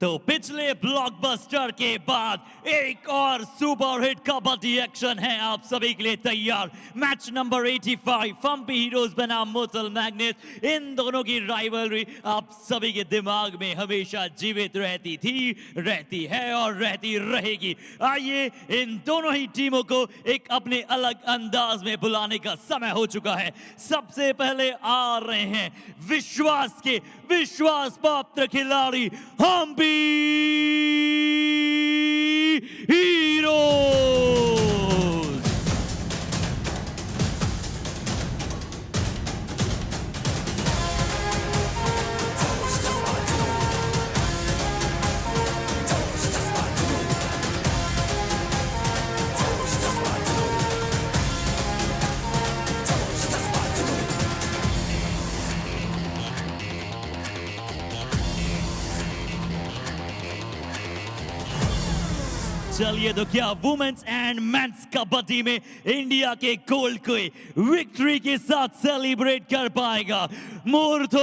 तो पिछले ब्लॉकबस्टर के बाद एक और सुपर हिट कबड्डी एक्शन है आप सभी के लिए तैयार। मैच नंबर 85 हम्पी हीरोज बनाम मुरथल मैग्नेट्स। इन दोनों की राइवलरी आप सभी के दिमाग में हमेशा जीवित रहती थी, रहती है और रहती रहेगी। आइए इन दोनों ही टीमों को एक अपने अलग अंदाज में बुलाने का समय हो चुका है। सबसे पहले आ रहे हैं विश्वास के विश्वास पात्र खिलाड़ी हम्पी हीरोज। चलिए तो क्या वुमेन्स एंड मेंस कबड्डी में इंडिया के गोल्ड को विक्ट्री के साथ सेलिब्रेट कर पाएगा Murthal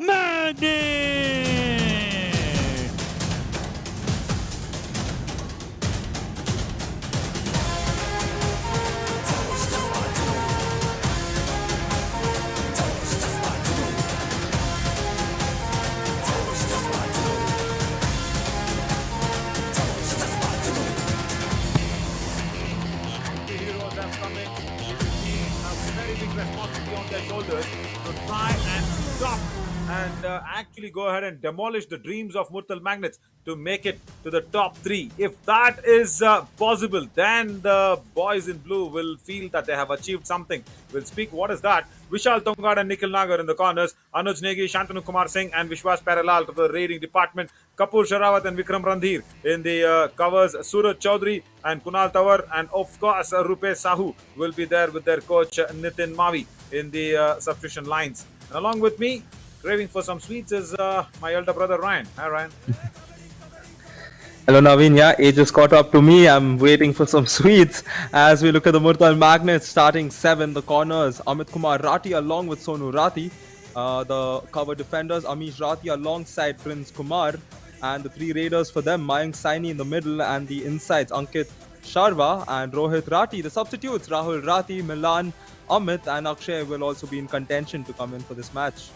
magnets. Shoulders to try and stop and actually go ahead and demolish the dreams of Murthal Magnets to make it to the top 3. If that is possible, then the boys in blue will feel that they have achieved something. We'll speak what is that. Vishal Tongad and Nikhil Nagar in the corners, Anuj Negi, Shantanu Kumar Singh and Vishwas Paralal to the raiding department, Kapoor Sharawat and Vikram Randhir in the covers, Suraj Chaudhary and Kunal Tawar, and of course Rupesh Sahu will be there with their coach Nitin Mavi in the substitution lines. And along with me, craving for some sweets is my elder brother Ryan. Hi Ryan. Hello Naveen, yeah, age has caught up to me. I'm waiting for some sweets as we look at the Murthal Magnets starting 7, the corners, Amit Kumar Rathi along with Sonu Rathi, the cover defenders, Amish Rathi alongside Prince Kumar, and the 3 raiders for them, Mayank Saini in the middle, and the insides, Ankit Sharma and Rohit Rathi. The substitutes, Rahul Rathi, Milan, Amit and Akshay will also be in contention to come in for this match.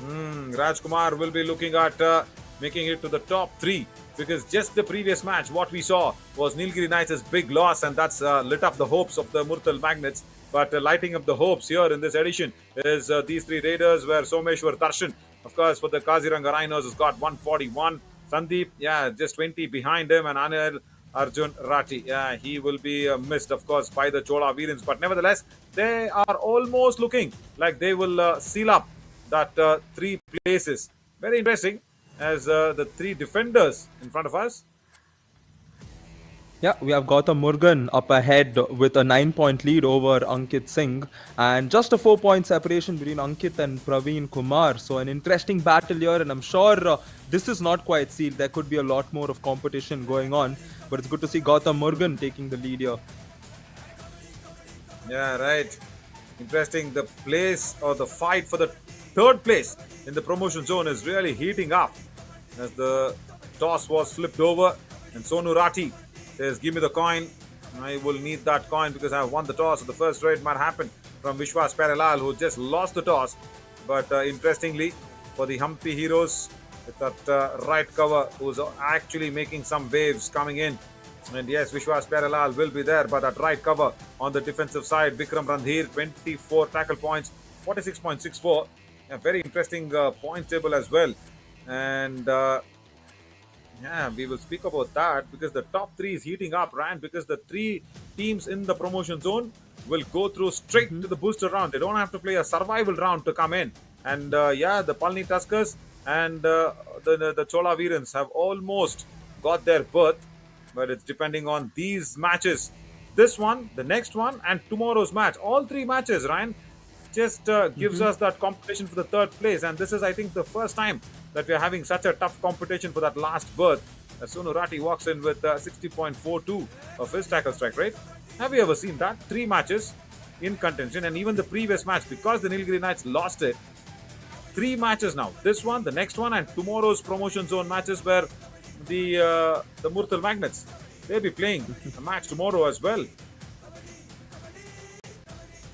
Rajkumar will be looking at making it to the top 3, because just the previous match what we saw was Nilgiri Knights' big loss, and that's lit up the hopes of the Murthal Magnets. But lighting up the hopes here in this edition is these 3 raiders, where Someshwar Darshan, of course, for the Kaziranga Rhinos has got 141. Sandeep, just 20 behind him, and Anil Arjun Rathi, he will be missed, of course, by the Chola Veerans. But nevertheless, they are almost looking like they will seal up that 3 places. Very interesting as the 3 defenders in front of us. Yeah, we have Gautam Murugan up ahead with a 9-point lead over Ankit Singh, and just a 4-point separation between Ankit and Praveen Kumar. So an interesting battle here, and I'm sure this is not quite sealed. There could be a lot more of competition going on, but it's good to see Gautam Murugan taking the lead here. Yeah, right. Interesting. The place or the fight for the 3rd place in the promotion zone is really heating up as the toss was flipped over, and Sonu Rathi says, give me the coin. I will need that coin because I have won the toss. So the first raid might happen from Vishwas Paralal, who just lost the toss. But interestingly, for the Hampi heroes, with that right cover, who's actually making some waves coming in. And yes, Vishwas Paralal will be there, but that right cover on the defensive side, Vikram Randhir, 24 tackle points, 46.64. A very interesting point table as well. And we will speak about that because the top 3 is heating up, Ryan, because the 3 teams in the promotion zone will go through straight to the booster round. They don't have to play a survival round to come in. And the Palani Tuskers and the Chola Veerans have almost got their berth, but it's depending on these matches. This one, the next one, and tomorrow's match. All 3 matches, Ryan, just gives us that competition for the 3rd place. And this is, I think, the first time that we are having such a tough competition for that last berth. Sonu Rathi walks in with 60.42 of his tackle strike rate. Have you ever seen that? 3 matches in contention, and even the previous match, because the Nilgiri Knights lost it, three matches now. This one, the next one, and tomorrow's promotion zone matches where the Murthal Magnets, they'll be playing a match tomorrow as well.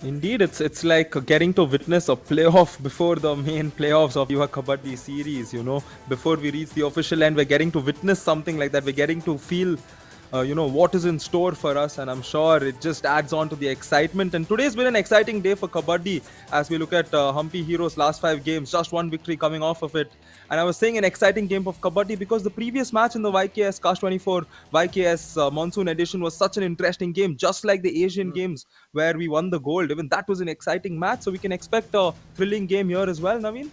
Indeed, it's like getting to witness a playoff before the main playoffs of Yuva Kabaddi series. Before we reach the official end, we're getting to witness something like that. We're getting to feel, what is in store for us, and I'm sure it just adds on to the excitement. And today's been an exciting day for Kabaddi as we look at Hampi Heroes' last 5 games, just one victory coming off of it. And I was saying an exciting game of Kabaddi because the previous match in the YKS CARS24 YKS Monsoon edition was such an interesting game, just like the Asian Games where we won the gold. Even that was an exciting match, so we can expect a thrilling game here as well, Naveen.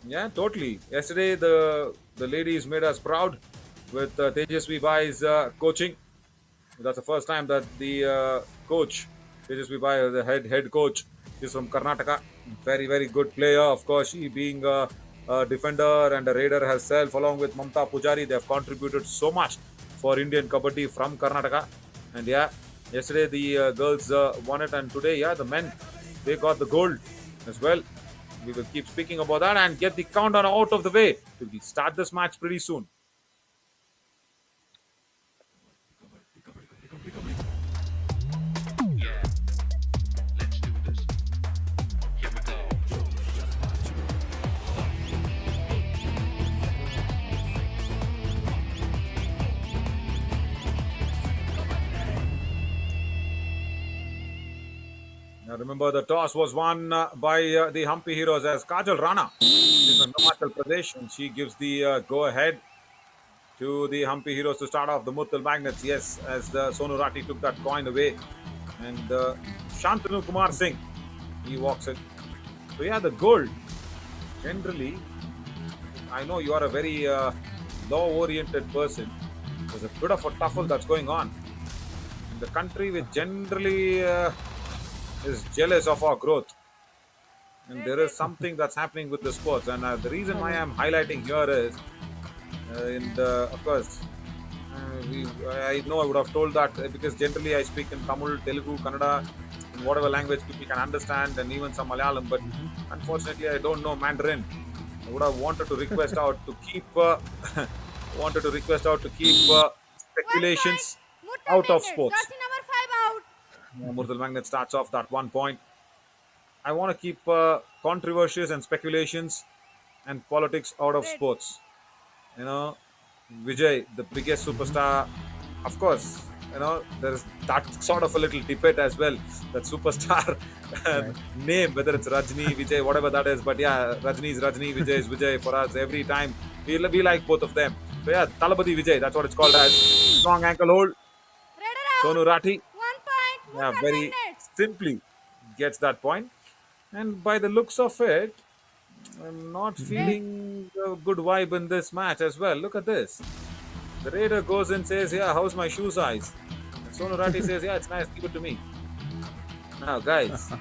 Yeah, totally. Yesterday, the ladies made us proud with Tejasvi Bai's coaching. That's the first time that the coach, Tejasvi Bai, the head coach, is from Karnataka. Very, very good player. Of course, she being a defender and a raider herself, along with Mamta Pujari, they have contributed so much for Indian Kabaddi from Karnataka. And yeah, yesterday the girls won it, and today, yeah, the men, they got the gold as well. We will keep speaking about that and get the countdown out of the way to start this match pretty soon. Now remember, the toss was won by the Hampi Heroes as Kajal Rana. She's from Himachal Pradesh, and she gives the go-ahead to the Hampi Heroes to start off the Murthal Magnets. Yes, as the Sonu Rati took that coin away, and Shantanu Kumar Singh, he walks it. So yeah, the gold. Generally, I know you are a very law-oriented person. There's a bit of a tuffle that's going on in the country, which generally is jealous of our growth, and there is something that's happening with the sports. And the reason why I'm highlighting here is, of course, I know I would have told that because generally I speak in Tamil, Telugu, Kannada, in whatever language people can understand, and even some Malayalam. But unfortunately, I don't know Mandarin. I would have wanted to request out to keep speculations out of sports. Murthal Magnet starts off that 1 point. I want to keep controversies and speculations and politics out of sports. Vijay, the biggest superstar, of course, there's that sort of a little debate as well. That superstar name, whether it's Rajni, Vijay, whatever that is. But yeah, Rajni is Rajni, Vijay is Vijay for us. Every time we like both of them. So yeah, Talabadi Vijay, that's what it's called as. Strong ankle hold. Sonu Rati. Yeah, very simply gets that point. And by the looks of it, I'm not feeling a good vibe in this match as well. Look at this. The raider goes and says, yeah, how's my shoe size? And Sonu Rati says, yeah, it's nice, give it to me. Now, guys,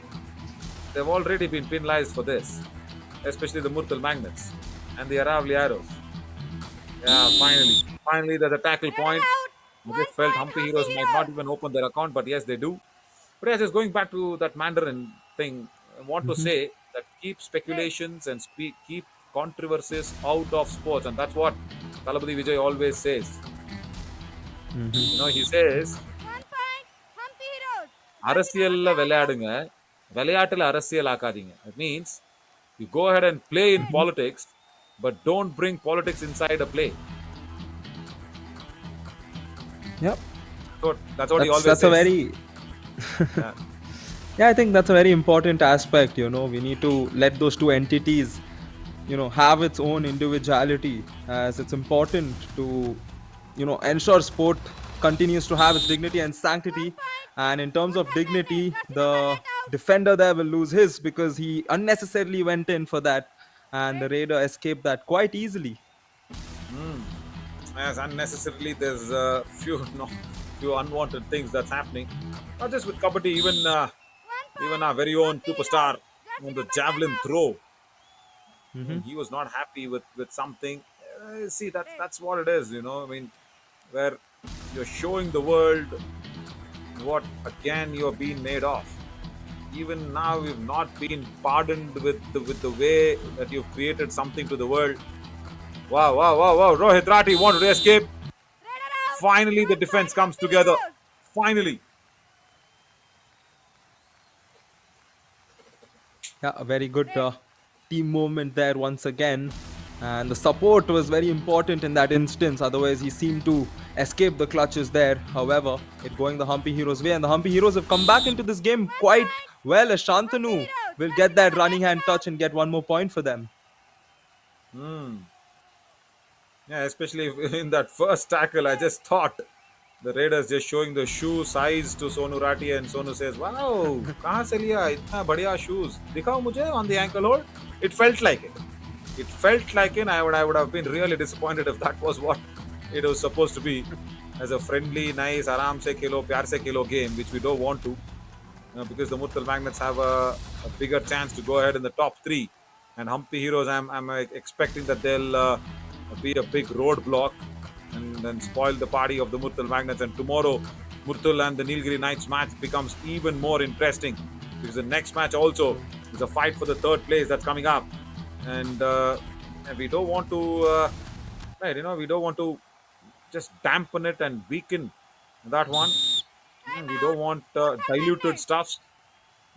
they've already been penalized for this, especially the Murthal Magnets and the Aravalli Arrows. Yeah, finally there's a tackle point. I just felt Hampi Heroes might not even open their account, but yes, they do. But yeah, just going back to that Mandarin thing, I want to say that keep speculations and keep controversies out of sports, and that's what Talabadi Vijay always says. He says, அரசியல்ல விளையாடுங்க, விளையாட்டுல அரசியல் ஆக்காதீங்க. It means you go ahead and play in politics, but don't bring politics inside a play. Yep. So that's what he always says. That's a very yeah, I think that's a very important aspect. We need to let those two entities have its own individuality, as it's important to ensure sport continues to have its dignity and sanctity. And in terms of dignity, the defender there will lose his because he unnecessarily went in for that, and the raider escaped that quite easily. As unnecessarily, there's a few unwanted things that's happening. Not just with Kabaddi, even our very own superstar on the javelin throw. He was not happy with something. See, that's what it is, I mean, where you're showing the world what again you're being made of. even now we've not been pardoned with the way that you've created something to the world. Wow, wow, wow, wow. Rohit Rati wanted to escape. Finally, the defense comes together. Finally. Yeah, a very good team movement there once again. And the support was very important in that instance. Otherwise, he seemed to escape the clutches there. However, it going the Hampi Heroes' way. And the Hampi Heroes have come back into this game quite well, as Shantanu will get that running hand touch and get one more point for them. Yeah, especially in that first tackle, I just thought the Raiders just showing the shoe size to Sonu Rati, and Sonu says, "Wow, कहाँ से लिया इतना बढ़िया shoes? दिखाओ मुझे on the ankle hold." It felt like it. It felt like it. I would have been really disappointed if that was what it was supposed to be, as a friendly, nice, आराम से खेलो, प्यार से खेलो game, which we don't want to, because the Murthal Magnets have a bigger chance to go ahead in the top three, and Hampi Heroes, I'm expecting that they'll be a big roadblock and then spoil the party of the Murthal Magnets. And tomorrow, Murthal and the Nilgiri Knights match becomes even more interesting, because the next match also is a fight for the third place that's coming up, and we don't want to, we don't want to just dampen it and weaken that one. We don't want diluted stuffs.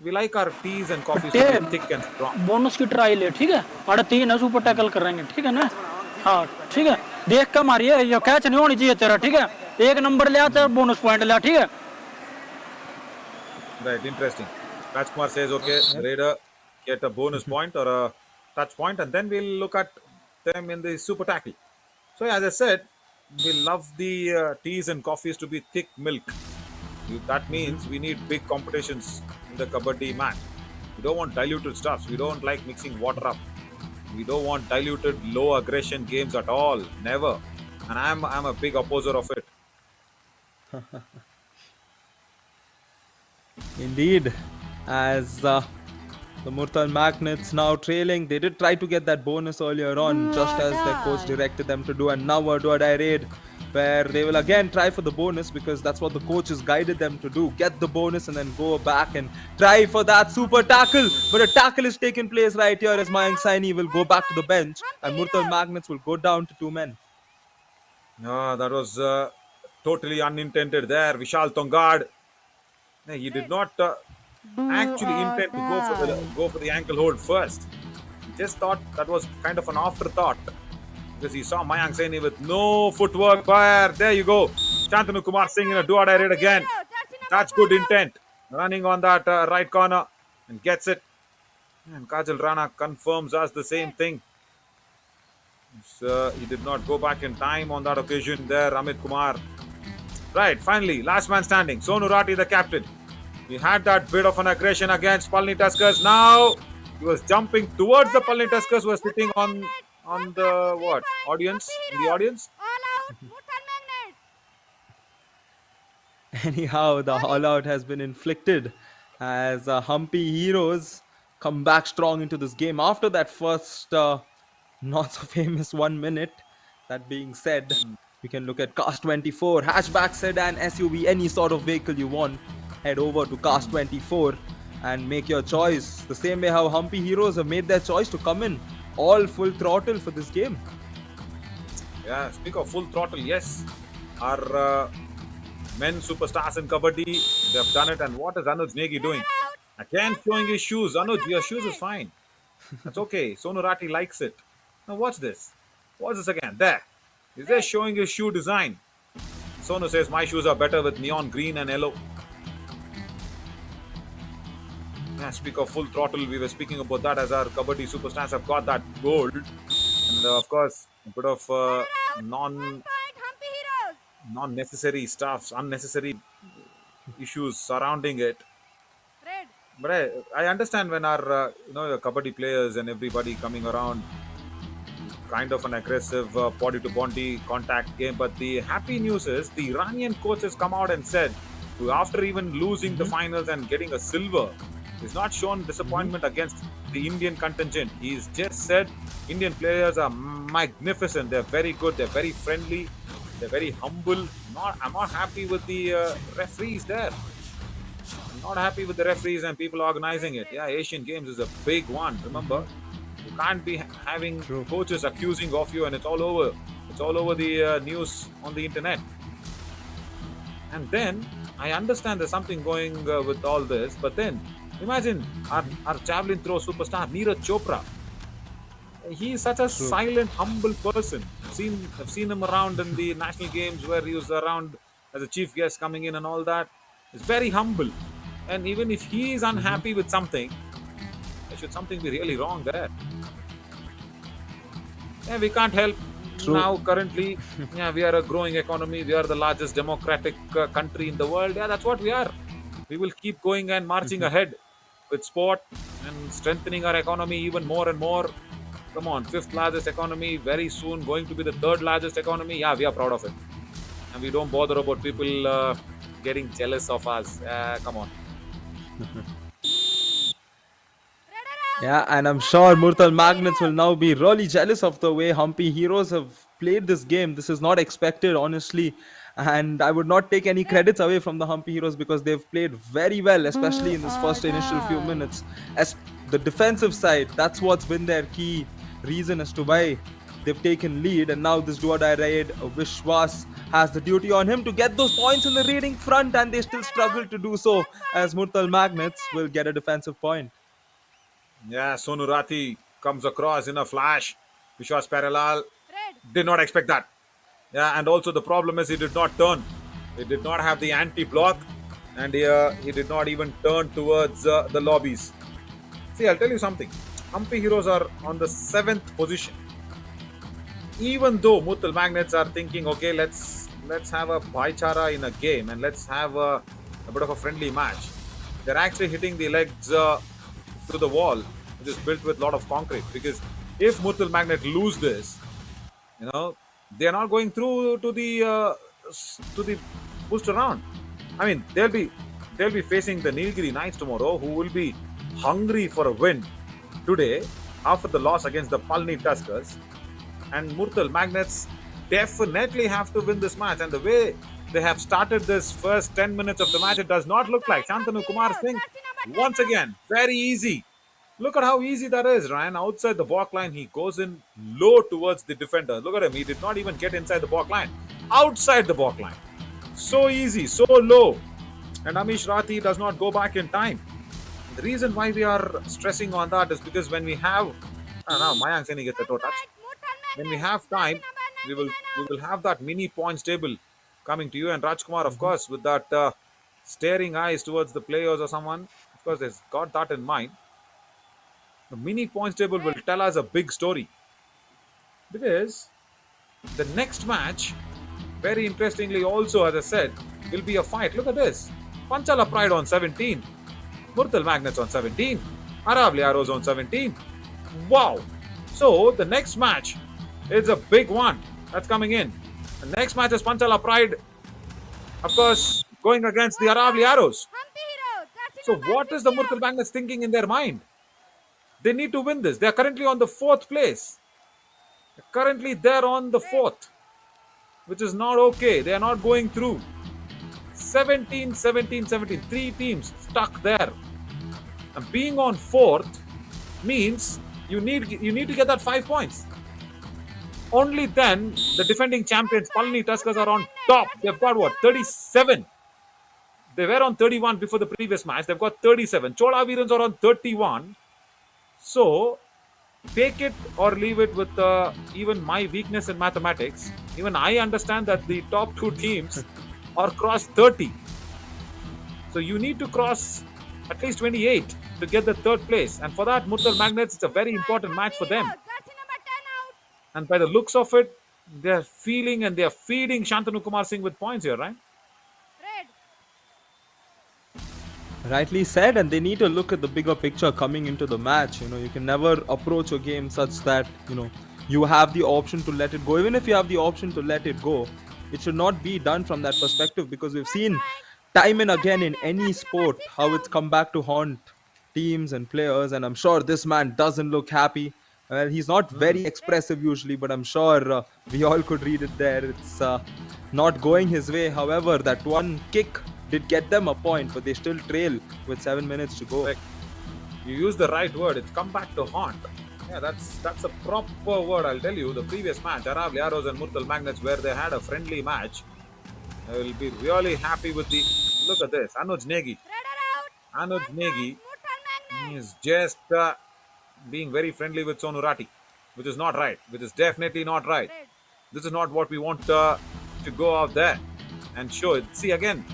We like our teas and coffees to be thick and strong. Bonus की try ले, ठीक है, और 3 है super tackle करेंगे, ठीक है ना? हाँ, ठीक है, देख कर मारिए, ये कैच नहीं होनी चाहिए तेरा, ठीक है, 1 नंबर ले आता बोनस पॉइंट ले, ठीक है? Right, interesting. Rajkumar says, okay, Raider get a bonus point or a touch point, and then we'll look at them in the super tackle. So, as I said, we love the teas and coffees to be thick milk. That means we need big competitions in the kabaddi match. We don't want diluted stuffs. We don't like mixing water up. We don't want diluted, low aggression games at all. Never. And I'm a big opposer of it. Indeed, as the Murthal Magnets now trailing, they did try to get that bonus earlier on, just as their coach directed them to do, and now a do-or-die raid where they will again try for the bonus, because that's what the coach has guided them to do. Get the bonus and then go back and try for that super tackle. But a tackle is taking place right here as Mayank Saini will go back to the bench and Murthal Magnets will go down to 2 men. That was totally unintended there. Vishal Tongad, he did not actually intend to go for the ankle hold first. He just thought that was kind of an afterthought, because he saw Mayank Saini with no footwork fire. There you go. Shantanu Kumar Singh in a do-or-die raid again. That's good intent. Running on that right corner and gets it. And Kajal Rana confirms us the same thing. He did not go back in time on that occasion there, Amit Kumar. Right, finally, last man standing. Sonu Rati, the captain. He had that bit of an aggression against Palani Tuskers. Now he was jumping towards the Palani Tuskers, who was sitting on the what audience, in the audience. Anyhow, the all-out has been inflicted as Hampi Heroes come back strong into this game after that first not so famous 1 minute. That being said, we can look at CARS24, hatchback, sedan, SUV, any sort of vehicle you want. Head over to CARS24 and make your choice. The same way how Hampi Heroes have made their choice to come in all full throttle for this game. Yeah, speak of full throttle, yes. Our men superstars in kabaddi, they have done it. And what is Anuj Negi doing? Again showing his shoes. Anuj, your shoes is fine. That's okay. Sonu Rati likes it. Now watch this. Watch this again. There. He's just showing his shoe design. Sonu says, my shoes are better with neon green and yellow. Yeah, speak of full throttle, we were speaking about that as our kabaddi superstars have got that gold. And of course, a bit of non-necessary stuffs, unnecessary issues surrounding it. But I understand when our your kabaddi players and everybody coming around, kind of an aggressive body-to-body contact game. But the happy news is the Iranian coach has come out and said, after even losing the finals and getting a silver, he's not shown disappointment against the Indian contingent. He's just said Indian players are magnificent. They're very good. They're very friendly. They're very humble. I'm not happy with the referees there. Not happy with the referees and people organizing it. Yeah, Asian Games is a big one. Remember, you can't be having coaches accusing of you, and it's all over. It's all over the news on the internet. And then I understand there's something going with all this, but then imagine our javelin throw superstar Neeraj Chopra. He is such a silent, humble person. I've seen him around in the national games where he was around as a chief guest coming in and all that. He's very humble. And even if he is unhappy with something, there should something be really wrong there. Yeah, we can't help now currently. Yeah, we are a growing economy. We are the largest democratic country in the world. Yeah, that's what we are. We will keep going and marching ahead with sport and strengthening our economy even more and more. Come on, 5th largest economy, very soon going to be the 3rd largest economy. Yeah, we are proud of it. And we don't bother about people getting jealous of us. Come on. Yeah, and I'm sure Murthal Magnets will now be really jealous of the way Hampi Heroes have played this game. This is not expected, honestly. And I would not take any credits away from the Hampi Heroes because they've played very well, especially in this first initial few minutes. As the defensive side, that's what's been their key reason as to why they've taken lead. And now this do-or-die raid, Vishwas has the duty on him to get those points in the raiding front, and they still struggle to do so, as Murthal Magnets will get a defensive point. Yeah, Sonu Rati comes across in a flash. Vishwas Parallel did not expect that. Yeah, and also the problem is he did not turn. He did not have the anti-block, and he did not even turn towards the lobbies. See, I'll tell you something. Hampi Heroes are on the 7th position. Even though Murthal Magnets are thinking, okay, let's have a bhaichara in a game and let's have a bit of a friendly match. They're actually hitting the legs to the wall, which is built with a lot of concrete. Because if Murthal Magnet lose this, they are not going through to the booster round. I mean, they'll be facing the Nilgiri Knights tomorrow, who will be hungry for a win today after the loss against the Palani Tuskers. And Murthal Magnets definitely have to win this match. And the way they have started this first 10 minutes of the match, it does not look like Shantanu Kumar Singh. Once again, very easy. Look at how easy that is, Ryan. Outside the block line, he goes in low towards the defender. Look at him. He did not even get inside the block line. Outside the block line. So easy, so low. And Amish Rati does not go back in time. The reason why we are stressing on that is because when we have... now Mayank Saini gets the toe touch. When we have time, we will have that mini points table coming to you. And Rajkumar, of course, with that staring eyes towards the players or someone, of course, has got that in mind. The mini points table will tell us a big story. Because the next match, very interestingly also, as I said, will be a fight. Look at this. Panchala Pride on 17. Murthal Magnets on 17. Aravalli Arrows on 17. Wow. So, the next match is a big one that's coming in. The next match is Panchala Pride, of course, going against the Aravalli Arrows. So, what is the Murthal Magnets thinking in their mind? They need to win this. They are currently on the 4th place. Currently, they're on the 4th, which is not okay. They are not going through. 17, 17, 17. 3 teams stuck there. And being on 4th means you need to get that 5 points. Only then the defending champions, Palani Tuskers, are on top. They've got what? 37. They were on 31 before the previous match. They've got 37. Chola Veerans are on 31. So, take it or leave it with even my weakness in mathematics. Even I understand that the top 2 teams are crossed 30. So, you need to cross at least 28 to get the 3rd place. And for that, Murthal Magnets, it's a very important match for them. And by the looks of it, they're feeling and they're feeding Shantanu Kumar Singh with points here, right? Rightly said, and they need to look at the bigger picture coming into the match. You can never approach a game such that, you have the option to let it go. Even if you have the option to let it go, it should not be done from that perspective, because we've seen time and again in any sport how it's come back to haunt teams and players. And I'm sure this man doesn't look happy. Well, he's not very expressive usually, but I'm sure we all could read it there. It's not going his way. However, that one kick did get them a point, but they still trail with 7 minutes to go. Correct. You use the right word. It's come back to haunt. Yeah, that's a proper word. I'll tell you. The previous match, Aravalli Arrows and Murthal Magnets, where they had a friendly match. I will be really happy with the. Look at this, Anuj Negi. Anuj Negi is just being very friendly with Sonu Rati, which is not right. Which is definitely not right. This is not what we want to go out there and show it. See again,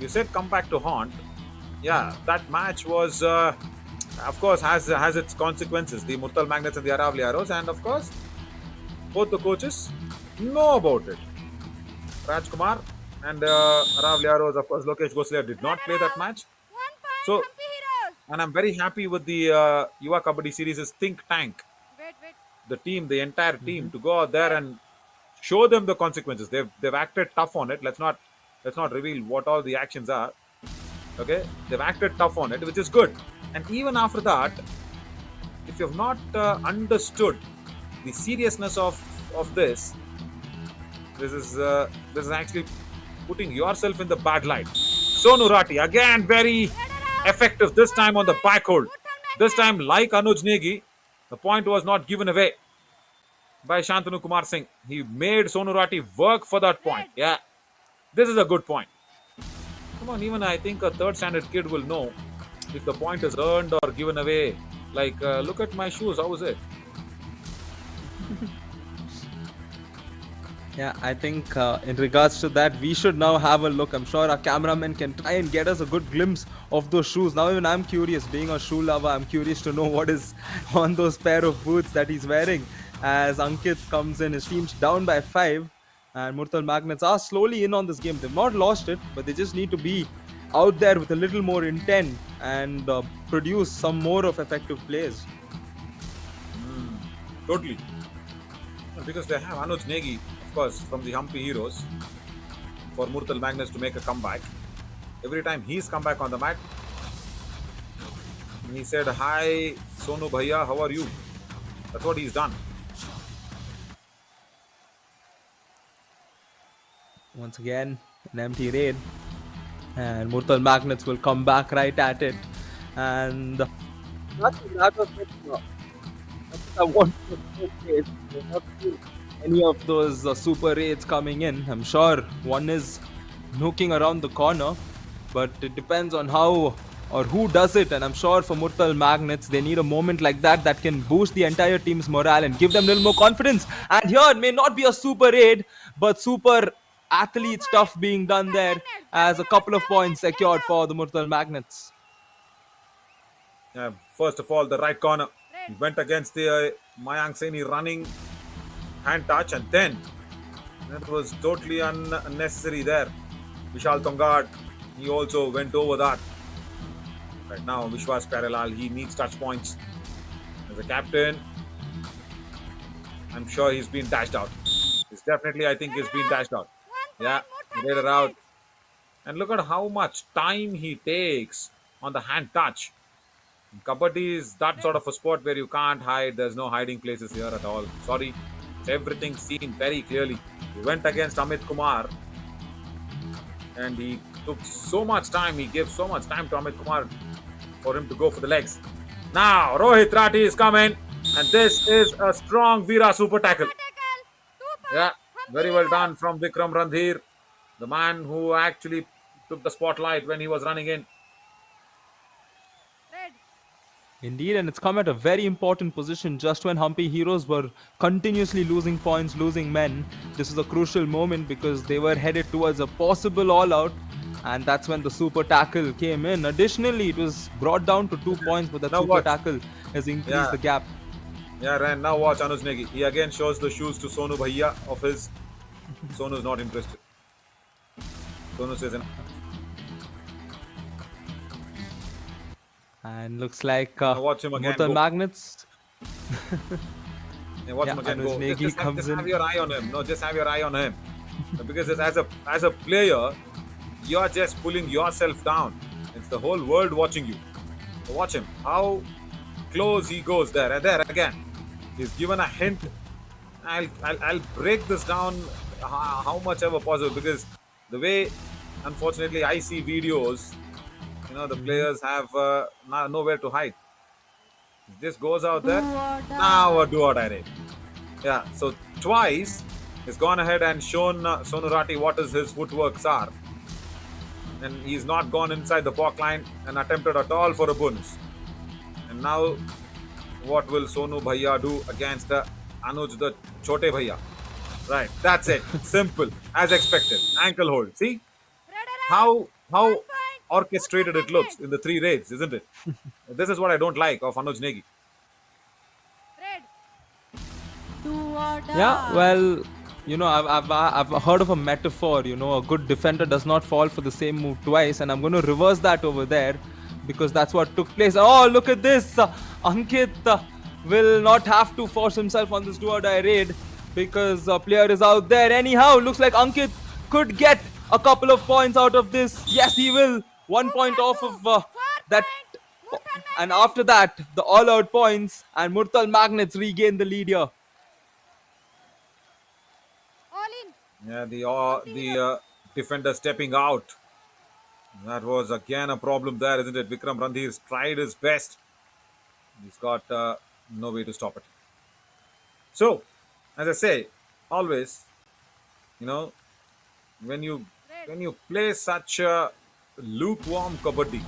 you said come back to haunt. Yeah, that match was, of course, has its consequences. The Murthal Magnets and the Aravalli Arrows, and of course, both the coaches know about it. Rajkumar and Aravalli Arrows, of course, Lokesh Goslia did not play that match. So, and I'm very happy with the Yuva Kabaddi series' think tank. The team, the entire team, to go out there and show them the consequences. They've acted tough on it. Let's not reveal what all the actions are. Okay, they've acted tough on it, which is good. And even after that, if you've not understood the seriousness of this, this is actually putting yourself in the bad light. Sonu Rati again very effective this time on the back hold. This time, like Anuj Negi, the point was not given away by Shantanu Kumar Singh. He made Sonu Rati work for that point. Yeah, this is a good point. Come on, even I think a third standard kid will know if the point is earned or given away. Like, look at my shoes. How is it? Yeah, I think in regards to that, we should now have a look. I'm sure our cameraman can try and get us a good glimpse of those shoes. Now even I'm curious, being a shoe lover, I'm curious to know what is on those pair of boots that he's wearing. As Ankit comes in, his team's down by 5. And Murthal Magnets are slowly in on this game. They've not lost it, but they just need to be out there with a little more intent and produce some more of effective plays. Totally. Because they have Anuj Negi, of course, from the Hampi Heroes, for Murthal Magnets to make a comeback. Every time he's come back on the mat, he said, "Hi, Sonu Bhaiya, how are you?" That's what he's done. Once again, an empty raid. And Murthal Magnets will come back right at it. And that was it. I want to not see any of those super raids coming in. I'm sure one is nooking around the corner, but it depends on how or who does it. And I'm sure for Murthal Magnets, they need a moment like that can boost the entire team's morale and give them a little more confidence. And here it may not be a super raid, but super athlete stuff being done there, as a couple of points secured for the Murthal Magnets. First of all, the right corner. He went against the Mayank Saini running hand touch, and then that was totally unnecessary there. Vishal Tongad, he also went over that. Right now, Vishwas Pyarelal, he needs touch points. As a captain, I'm sure he's been dashed out. He's definitely, I think, he's been dashed out. Yeah, laid it out. And look at how much time he takes on the hand touch. Kabaddi is that sort of a sport where you can't hide. There's no hiding places here at all. Sorry. It's everything seen very clearly. He went against Amit Kumar and he took so much time. He gave so much time to Amit Kumar for him to go for the legs. Now, Rohit Rathi is coming, and this is a strong Veera super tackle. Yeah, very well done from Vikram Randhir, the man who actually took the spotlight when he was running in. Indeed, and it's come at a very important position just when Hampi Heroes were continuously losing points, losing men. This is a crucial moment because they were headed towards a possible all-out, and that's when the super tackle came in. Additionally, it was brought down to 2 points, but the super tackle has increased the gap. Yeah, Ran, now watch Anuj Negi. He again shows the shoes to Sonu Bhaiya of his. Sonu's not interested. Sonu says, and looks like watch him again. Murthal Magnets. Watch him again go. Just have your eye on him. No, just have your eye on him. Because as a player, you're just pulling yourself down. It's the whole world watching you. So watch him. How close he goes there. And there again. He's given a hint. I'll break this down how much ever possible, because the way unfortunately, I see videos. The players have nowhere to hide. This goes out there. Now a do or die raid. Yeah, so twice he's gone ahead and shown Sonu Rati what is his footworks are. And he's not gone inside the block line and attempted at all for a bonus. And now, what will Sonu Bhaiya do against Anuj the Chote Bhaiya? Right, that's it. Simple, as expected. Ankle hold. See how orchestrated it looks in the three raids, isn't it? This is what I don't like of Anuj Negi. Yeah, well, I've heard of a metaphor. A good defender does not fall for the same move twice, and I'm going to reverse that over there because that's what took place. Oh, look at this! Ankit will not have to force himself on this do or die raid because a player is out there. Anyhow, looks like Ankit could get a couple of points out of this. Yes, he will. 1 point off of that. And after that, the all-out points, and Murthal Magnets regain the lead here. Yeah, the defender stepping out. That was again a problem there, isn't it? Vikram Randhir's tried his best. He's got no way to stop it. So, as I say, always, when you play such a lukewarm kabaddi,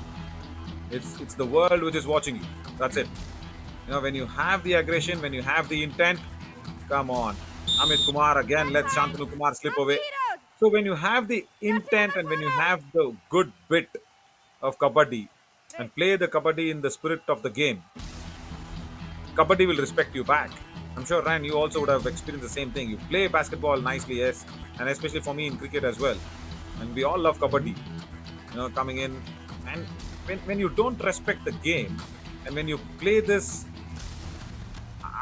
it's the world which is watching you. That's it. When you have the aggression, when you have the intent, come on. Amit Kumar again lets Shantanu Kumar slip away. So when you have the intent and when you have the good bit of kabaddi and play the kabaddi in the spirit of the game, kabaddi will respect you back. I'm sure, Ryan, you also would have experienced the same thing. You play basketball nicely, yes, and especially for me in cricket as well. And we all love kabaddi, coming in. And when you don't respect the game and when you play this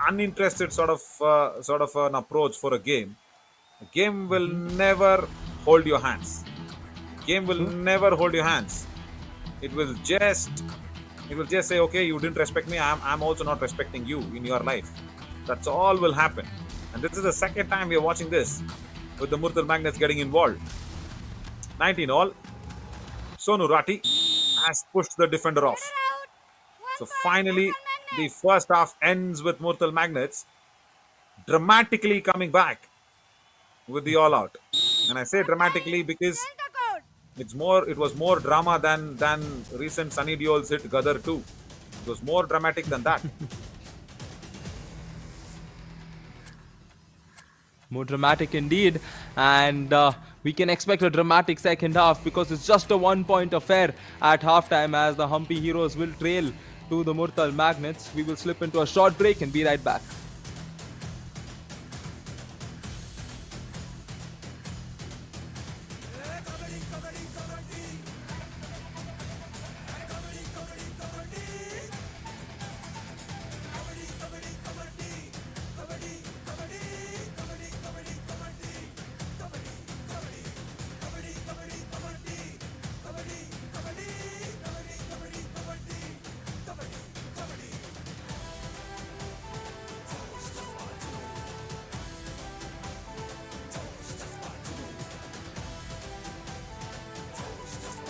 uninterested sort of an approach for a game will never hold your hands. Game will never hold your hands. It will just say, okay, you didn't respect me, I'm also not respecting you in your life. That's all will happen. And this is the second time we are watching this with the Murthal Magnets getting involved. 19 all. Sonu Rati has pushed the defender off. So finally, the first half ends with Murthal Magnets dramatically coming back with the all-out. And I say dramatically because it was more drama than recent Sunny Deol's hit Gadar 2. It was more dramatic than that. More dramatic indeed, and we can expect a dramatic second half because it's just a 1 point affair at halftime as the Hampi Heroes will trail to the Murthal Magnets. We will slip into a short break and be right back.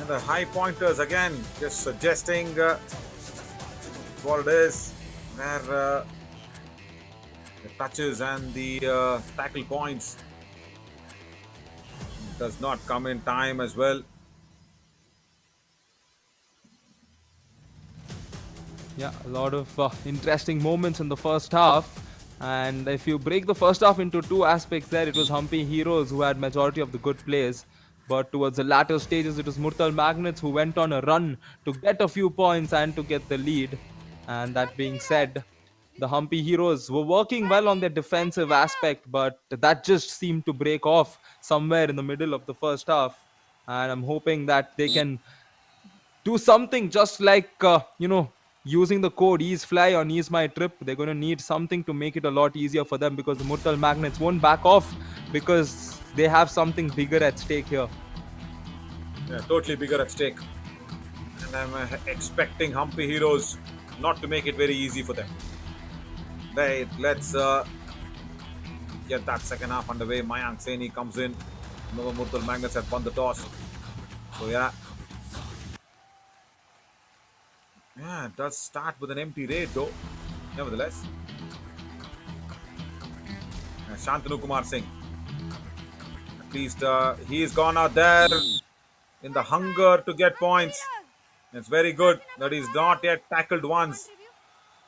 And the high pointers again just suggesting what it is, where the touches and the tackle points does not come in time as well. Yeah, a lot of interesting moments in the first half. And if you break the first half into two aspects there, it was Hampi Heroes who had majority of the good plays. But towards the latter stages, it was Murthal Magnets who went on a run to get a few points and to get the lead. And that being said, the Hampi Heroes were working well on their defensive aspect, but that just seemed to break off somewhere in the middle of the first half. And I'm hoping that they can do something just like, using the code Ease Fly on Ease My Trip. They're going to need something to make it a lot easier for them because the Murthal Magnets won't back off because they have something bigger at stake here. Yeah, totally bigger at stake. And I'm expecting Hampi Heroes not to make it very easy for them. Right, let's get that second half underway. Mayank Saini comes in. Murthal Magnets have won the toss. So yeah. Yeah, it does start with an empty raid though. Nevertheless. Shantanu Kumar Singh. At least he's gone out there in the hunger to get points. It's very good that he's not yet tackled once.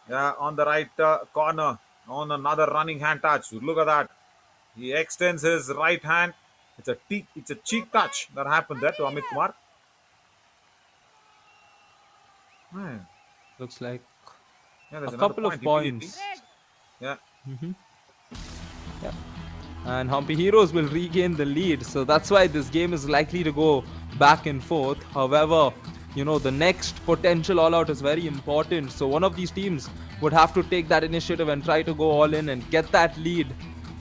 Yeah, on the right corner. On another running hand touch. Look at that. He extends his right hand. It's a cheek touch that happened there to Amit Kumar. Man. Looks like Yeah, there's a another couple of point immediately. points. Yeah. Yeah. And Hampi Heroes will regain the lead. So that's why this game is likely to go back and forth. However, you know, the next potential all-out is very important. So one of these teams would have to take that initiative and try to go all in and get that lead,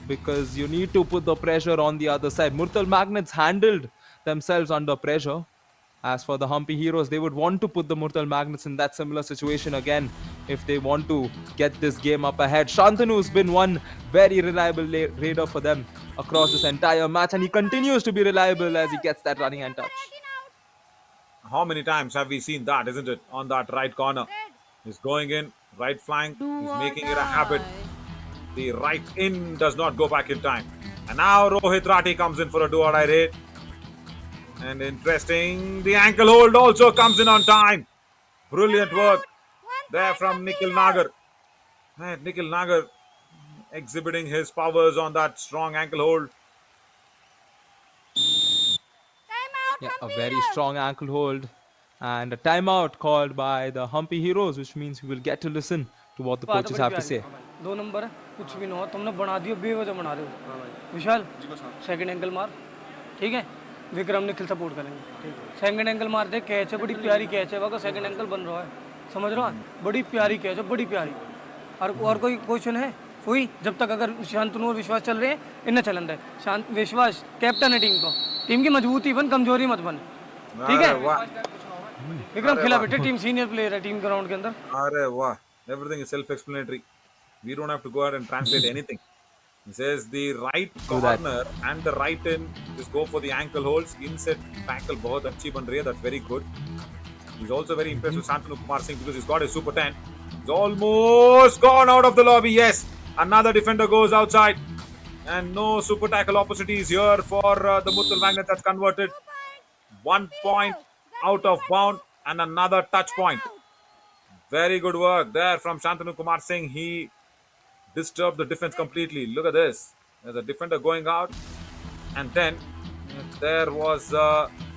because you need to put the pressure on the other side. Murthal Magnets handled themselves under pressure. As for the Hampi Heroes, they would want to put the Murthal Magnets in that similar situation again if they want to get this game up ahead. Shantanu's been one very reliable raider for them across this entire match, and he continues to be reliable as he gets that running hand touch. How many times have we seen that, isn't it? On that right corner. He's going in, right flank. He's making it a habit. The right in does not go back in time. And now Rohit Rathi comes in for a do-or-die raid. And interesting, the ankle hold also comes in on time. Brilliant work there from Nikhil Nagar. And Nikhil Nagar exhibiting his powers on that strong ankle hold. Yeah, a very strong ankle hold. And a timeout called by the Hampi Heroes, which means we will get to listen to what the coaches have to say. 2 number है, कुछ भी ना हो, तुमने बना दियो, बेवजह बना रहे हो। विशाल, सेकंड एंगल मार, ठीक है? विक्रम निखिल सपोर्ट करेंगे। सेकंड एंगल मार दे, कैच है, बड़ी प्यारी कैच है, वहाँ का सेकंड एंगल बन रहा है, समझ रहा है? बड़ी प्यारी कैच है, बड़ी प्यारी। और कोई क्वेश्चन है? कोई? जब तक अगर शांतनु और विश्वास चल रहे हैं, इन्हें चलन दे। शांत विश्वास कैप्टन है टीम को, टीम की मजबूती बन, कमजोरी मत बन, ठीक है? विक्रम खिला बेटे, टीम सीनियर प्लेयर है टीम ग्राउंड के अंदर। अरे वाह, everything is self-explanatory. We don't have to go ahead and translate anything. He says the right corner and the right in, just go for the ankle holds. Inset tackle बहुत अच्छी बन रही है. That's very good. He's also very impressed with Shantanu Kumar Singh because he's got his Super 10. He's almost gone out of the lobby. Yes, another defender goes outside. And no super tackle opportunities here for the Murthal Magnet. That's converted. 1 point out of bound and another touch point. Very good work there from Shantanu Kumar Singh. He disturbed the defense completely. Look at this. There's a defender going out. And then there was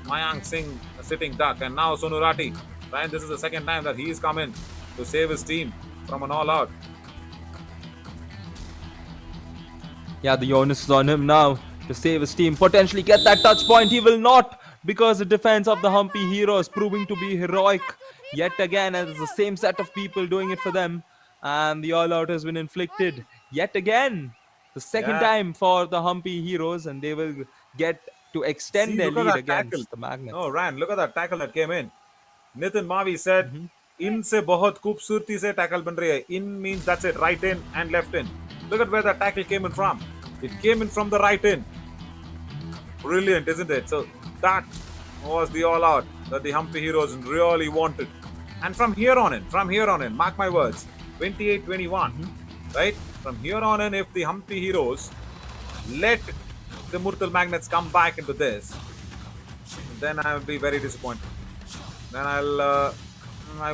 Mayank Singh sitting duck. And now Sonu Rati. Ryan, this is the second time that he's come in to save his team from an all-out. Yeah, the onus is on him now to save his team. Potentially get that touch point. He will not, because the defense of the Hampi Heroes proving to be heroic yet again, as it's the same set of people doing it for them. And the all-out has been inflicted yet again. The second time for the Hampi Heroes, and they will get to extend their lead against the Magnets. Oh, Ryan, look at that tackle that came in. Nitin Mavi said, in se bahut khoobsurti se tackle ban rahi hai. In means that's it, right in and left in. Look at where that tackle came in from. It came in from the right in. Brilliant, isn't it? So that was the all-out that the Hampi Heroes really wanted. And from here on in, mark my words, 28-21, right? From here on in, if the Hampi Heroes let the Murthal Magnets come back into this, then I will be very disappointed. Then I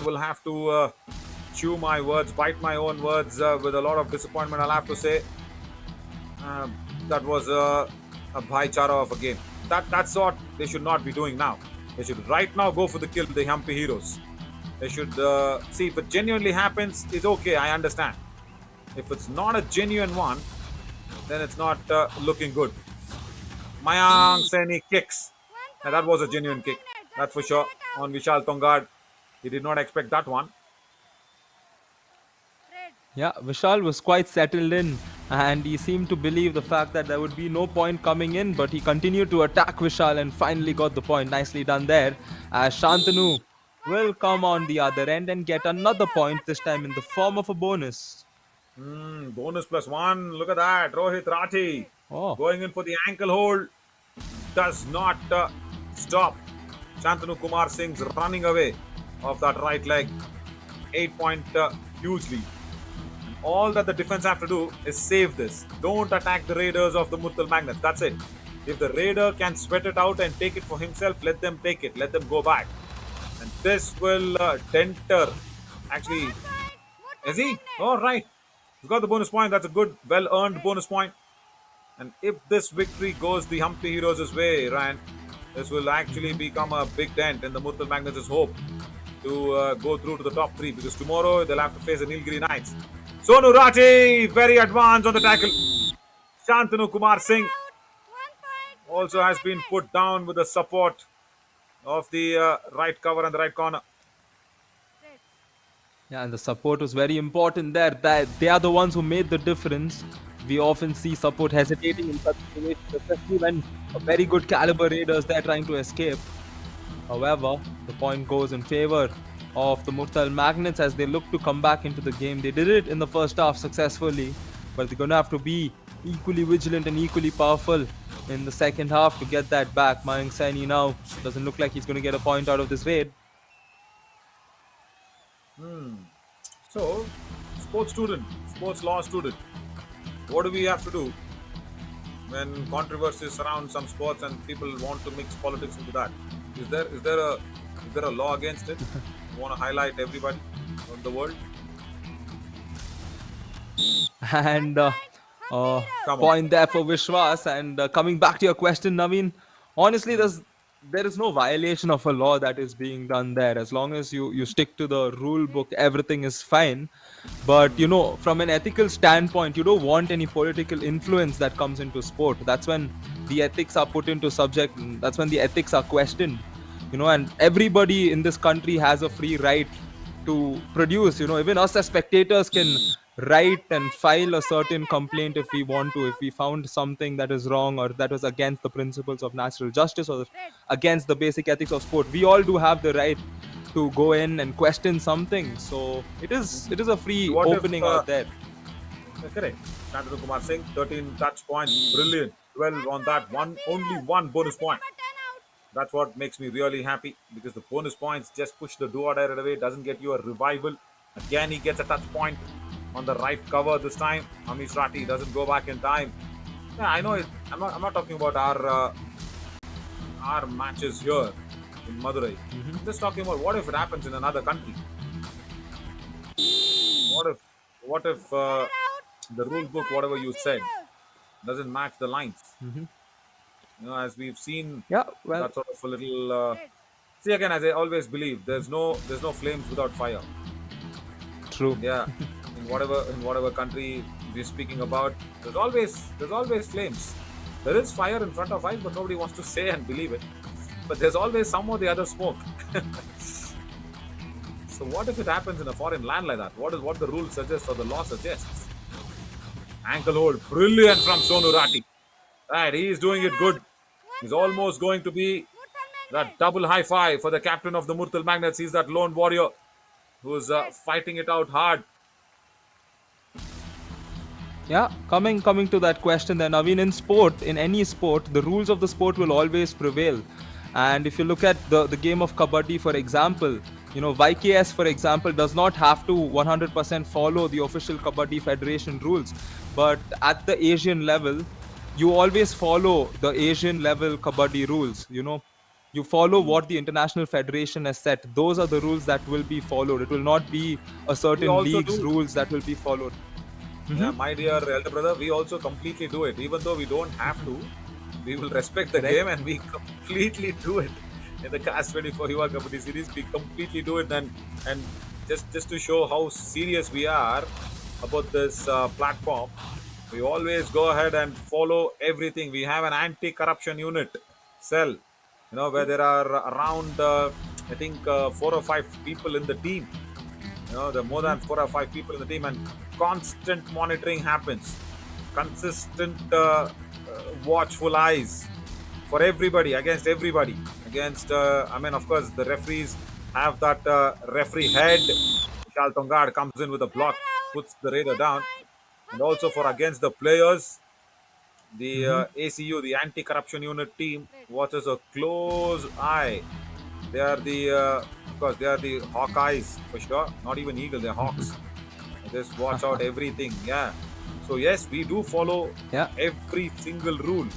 will have to chew my words, bite my own words with a lot of disappointment. I'll have to say that was a bhaichara of a game. That's what they should not be doing now. They should right now go for the kill, the Hampi Heroes. They should see if it genuinely happens, it's okay, I understand. If it's not a genuine one, then it's not looking good. Mayank Saini kicks. Now that was a genuine kick, that's for sure. On Vishal Tongad, he did not expect that one. Yeah, Vishal was quite settled in, and he seemed to believe the fact that there would be no point coming in, but he continued to attack Vishal and finally got the point. Nicely done there, as Shantanu will come on the other end and get another point, this time in the form of a bonus. Bonus +1. Look at that. Rohit Rathi going in for the ankle hold. Does not stop Shantanu Kumar Singh's running away of that right leg. 8-point huge lead. And all that the defense have to do is save this. Don't attack the raiders of the Murthal Magnets. That's it. If the raider can sweat it out and take it for himself, let them take it. Let them go back. And this will denter. Actually, is he? All right. He's got the bonus point. That's a good, well-earned bonus point. And if this victory goes the Hampi Heroes' way, Ryan, this will actually become a big dent in the Murthal Magnets' hope to go through to the top 3, because tomorrow they'll have to face the Nilgiri Knights. Sonu Rati, very advanced on the tackle. Shantanu Kumar Singh also has been put down with the support of the right cover and the right corner. Yeah, and the support was very important there. That they are the ones who made the difference. We often see support hesitating in such situations, especially when a very good caliber raiders they're trying to escape. However, the point goes in favor of the Murthal Magnets as they look to come back into the game. They did it in the first half successfully, but they're going to have to be equally vigilant and equally powerful in the second half to get that back. Mayank Saini now doesn't look like he's going to get a point out of this raid. So, sports student, sports law student, what do we have to do when controversy surrounds some sports and people want to mix politics into that? Is there a law against it? You want to highlight everybody of the world? And Come on. point there for Vishwas. And coming back to your question, Naveen, honestly, there is no violation of a law that is being done there. As long as you stick to the rule book, everything is fine. But from an ethical standpoint, you don't want any political influence that comes into sport. That's when the ethics are put into subject. That's when the ethics are questioned. And everybody in this country has a free right to produce. Even us as spectators can write and file a certain complaint if we want to, if we found something that is wrong or that was against the principles of natural justice or against the basic ethics of sport. We all do have the right to go in and question something. So it is a free What if, opening out there. Correct. Shantanu Kumar Singh, 13 touch points, brilliant. 12 on that one, only one bonus point. That's what makes me really happy, because the bonus points just push the do-or-die right away. Doesn't get you a revival. Again, he gets a touch point on the right cover this time. Amish Rati doesn't go back in time. Yeah, I know. I'm not talking about our matches here in Madurai. I'm just talking about what if it happens in another country. What if the rule book, whatever you said, doesn't match the lines? As we've seen, Yeah, well, that sort of a little. See, again, as I always believe, there's no flames without fire. true. Yeah, in whatever country we're speaking about, there's always flames. There is fire in front of eyes, but nobody wants to say and believe it. But there's always some or the other smoke. So what if it happens in a foreign land like that? What the rule suggests or the law suggests? Ankle hold, brilliant from Sonu Rati. Right, he is doing it good. He's almost going to be that double high five for the captain of the Murthal Magnets. He's that lone warrior who's fighting it out hard. Yeah, coming to that question then, Naveen, in any sport, the rules of the sport will always prevail. And if you look at the game of kabaddi, for example, YKS, for example, does not have to 100% follow the official Kabaddi Federation rules. But at the Asian level, you always follow the Asian level kabaddi rules. You follow what the international federation has set. Those are the rules that will be followed. It will not be a certain also league's do. rules that will be followed. Yeah, my dear elder brother, we also completely do it. Even though we don't have to, we will respect the game and we completely do it. In the CARS24 Yuva Kabaddi series, we completely do it, and just to show how serious we are about this platform, we always go ahead and follow everything. We have an anti-corruption unit cell, where there are around I think 4 or 5 people in the team. There are more than 4 or 5 people in the team, and constant monitoring happens. Consistent watchful eyes for everybody, against everybody. Of course, the referees have that referee head. Vishal Tongad comes in with a block, puts the raider down. And also for against the players, the ACU, the anti-corruption unit team, watches a close eye They are the, of course, they are the Hawkeyes for sure. Not even Eagle, they're Hawks. Just watch out everything. Yeah. So yes, we do follow Yeah. every single rule.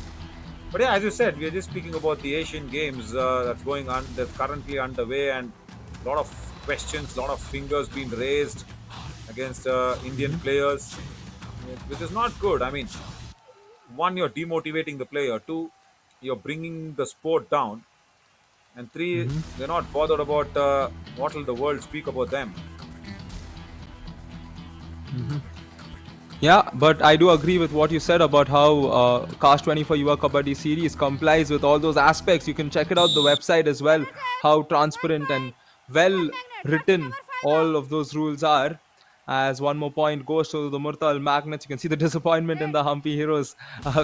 But yeah, as you said, we are just speaking about the Asian Games that's going on, that's currently underway, and a lot of questions, a lot of fingers being raised against Indian players, which is not good. I mean, one, you're demotivating the player. Two, you're bringing the sport down. And three, they're not bothered about what will the world speak about them. Yeah, but I do agree with what you said about how CARS24 Yuva Kabaddi series complies with all those aspects. You can check it out the website as well, how transparent and well written all of those rules are. As one more point goes to the Murthal Magnets, you can see the disappointment in the Hampi Heroes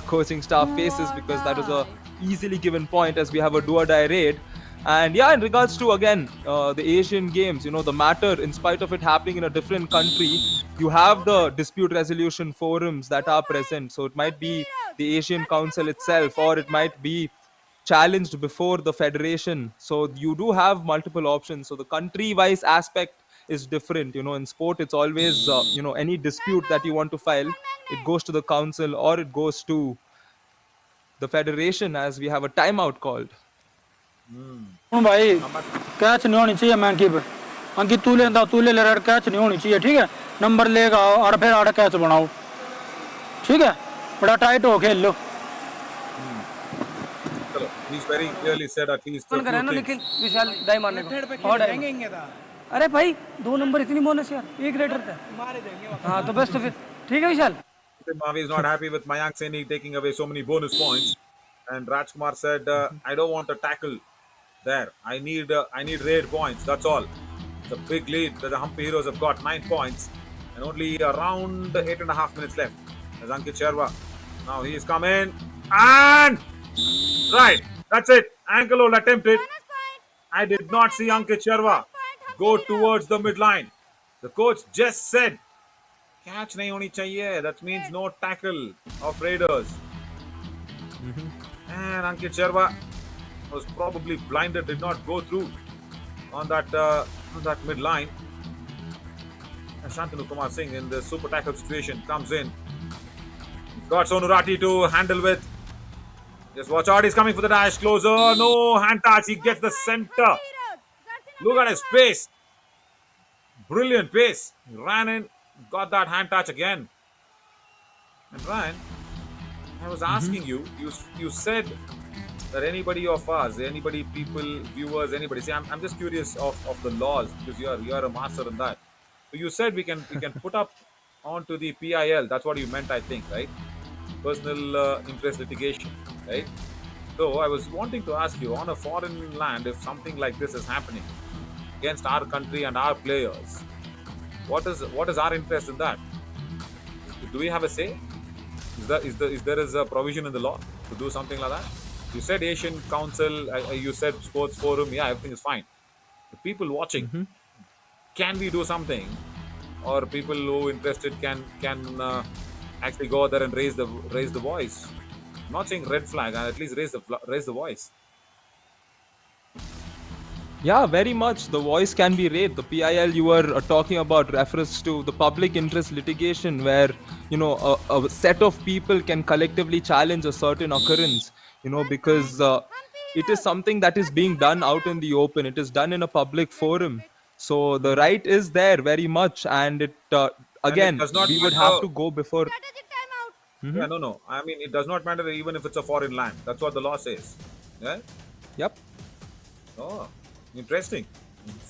coaching staff faces, because that was a easily given point as we have a do-or-die raid. And yeah, in regards to again the Asian Games, the matter, in spite of it happening in a different country, you have the dispute resolution forums that are present. So it might be the Asian Council itself, or it might be challenged before the federation. So you do have multiple options. So the country-wise aspect is different. In sport, it's always any dispute that you want to file, it goes to the council or it goes to the federation, as we have a timeout called. भाई catch नहीं होनी चाहिए man keeper अंकित तू ले ले catch नहीं होनी चाहिए ठीक है नंबर लेगा और फिर आड़ा कैच बनाओ ठीक है बड़ा टाइट हो खेल लो He's very clearly said at least a few things. लेकिन विशाल डाई मारने को और डाई अरे भाई 2 नंबर इतनी बोनस यार एक रेडर था मारे देंगे हां तो बस तो फिर ठीक है विशाल Mavi is not happy with Mayank Saini taking away so many bonus points, and Rajkumar said, "I don't want a tackle there. I need raid points. That's all." It's a big lead that the Hampi Heroes have got 9 points, and only around 8.5 minutes left. As Ankit Sharma, now he is coming, and right, that's it. Ankle hold attempted. I did not see Ankit Sharma go towards the midline. The coach just said, catch nahi honi chahiye. That means no tackle of Raiders. And Ankit Sharma was probably blinded, did not go through on that midline. And Shantanu Kumar Singh in the super tackle situation comes in. Got Sonurati to handle with. Just watch out, he's coming for the dash closer. No hand touch, he gets the center. Look at his pace. Brilliant pace. He ran in. Got that hand touch again. And Ryan, I was asking you said that anybody of us, people, viewers, anybody, see, I'm just curious of the laws, because you're a master in that. So you said we can put up onto the PIL, that's what you meant, I think, right? Personal interest litigation, right? So I was wanting to ask you, on a foreign land, if something like this is happening against our country and our players, what is our interest in that? Do we have a say? Is there a provision in the law to do something like that? You said Asian Council, you said Sports Forum, yeah, everything is fine. The people watching, can we do something? Or people who are interested can actually go there and raise the voice? I'm not saying red flag, at least raise the voice. Yeah, very much. The voice can be raised. The PIL you were talking about refers to the public interest litigation, where a set of people can collectively challenge a certain occurrence. Because it is something that is being done out in the open. It is done in a public forum. So the right is there very much, and it again we would have to go before. Yeah, no. I mean, it does not matter even if it's a foreign land. That's what the law says. Yeah. Yep. Oh. Interesting.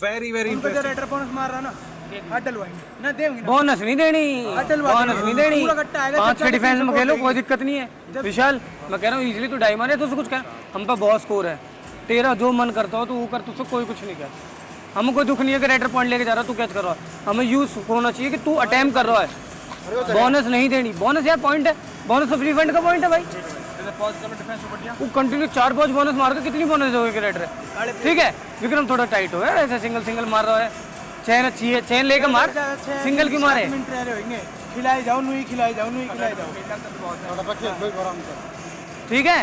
Very, very interesting. Bonus नहीं देनी 5-6 defence में खेलो कोई दिक्कत नहीं है विशाल मैं कह रहा हूँ इजीली तू डाई मारे तो कुछ कह हम पे बहुत स्कोर है तेरा जो मन करता हो तो वो कर तुझसे कोई कुछ नहीं कह हमें कोई दुख नहीं है कि रेडर पॉइंट लेके जा रहा है तू कैच कर रहा है हमें यूज होना चाहिए कि तू अटेम्प्ट कर रहा है बोनस नहीं देनी बोनस यार पॉइंट है बोनस तो फ्री फंड का पॉइंट है भाई वो कंटिन्यू 4-5 बोनस मार के कितनी बोनस दोगे रेडर है ठीक है विक्रम थोड़ा टाइट हो यार ऐसे सिंगल मार रहा है चैन अच्छी है चैन लेकर मार सिंगल क्यों मारे खिलाई जाओ ठीक है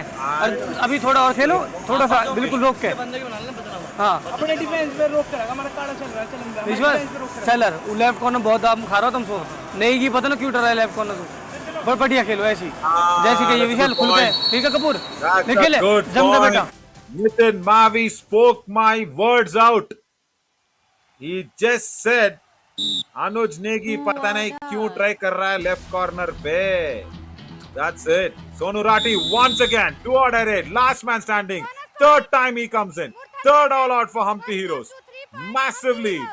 अभी थोड़ा और खेलो थोड़ा सा बिल्कुल रोक के हाँ अपने डिफेंस पे रोक कर हमारा काड़ा चल रहा है चल विश्वास चल यार वो लेफ्ट कॉर्नर बहुत आप खा रहा हो तुमको नहीं की पता ना क्यों डर रहा है लेफ्ट कॉर्नर तो बहुत बढ़िया खेलो ऐसी जैसी कि ये विशाल खुल के ठीक है कपूर निकले जम दे बेटा Nitin Mavi spoke my words out. He just said, Anuj Negi पता नहीं क्यों ट्राई कर रहा है लेफ्ट कॉर्नर पे. That's it. Sonu Rati once again, 2 out of 8. Last man standing. Third time he comes in. Third all out for Hampi Heroes. Massive lead.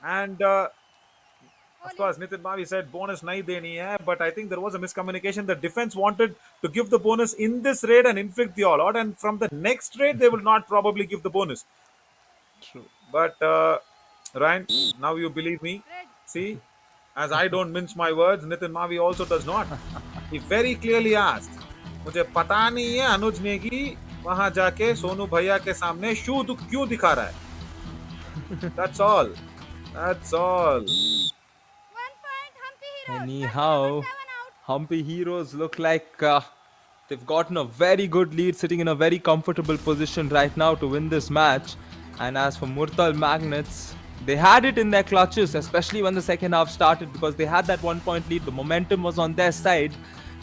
And of course, Nitin Mavi said bonus nahi deni hai, but I think there was a miscommunication. The defense wanted to give the bonus in this raid and inflict the all out, and from the next raid they will not probably give the bonus. True. But Ryan, now you believe me. See, as I don't mince my words, Nitin Mavi also does not. He very clearly asked, मुझे पता नहीं है अनुज नेगी वहां जाके सोनू भैया के सामने शू क्यों दिखा रहा है. That's all. That's all. Anyhow, Hampi Heroes look like they've gotten a very good lead, sitting in a very comfortable position right now to win this match. And as for Murthal Magnets, they had it in their clutches, especially when the second half started, because they had that 1 point lead. The momentum was on their side,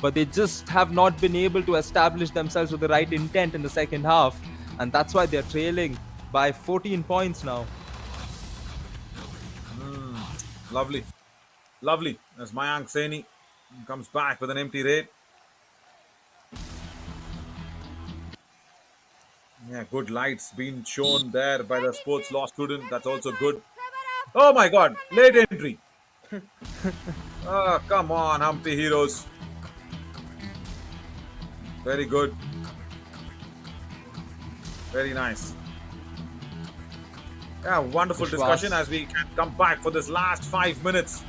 but they just have not been able to establish themselves with the right intent in the second half. And that's why they're trailing by 14 points now. Lovely. Lovely. As Mayank Saini comes back with an empty raid. Yeah, good lights being shown there by the sports law student. That's also good. Oh my God, late entry. Oh, come on, Hampi Heroes. Very good. Very nice. Yeah, wonderful discussion as we can come back for this last 5 minutes.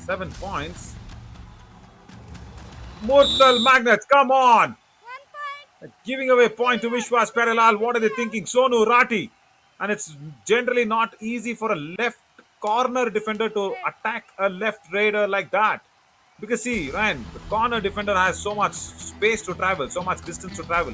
7 points. Murthal Magnets, come on! Giving away point to Vishwas Peralal. What are they thinking? Sonu Rati. And it's generally not easy for a left corner defender to attack a left raider like that. Because see, Ryan, the corner defender has so much space to travel, so much distance to travel.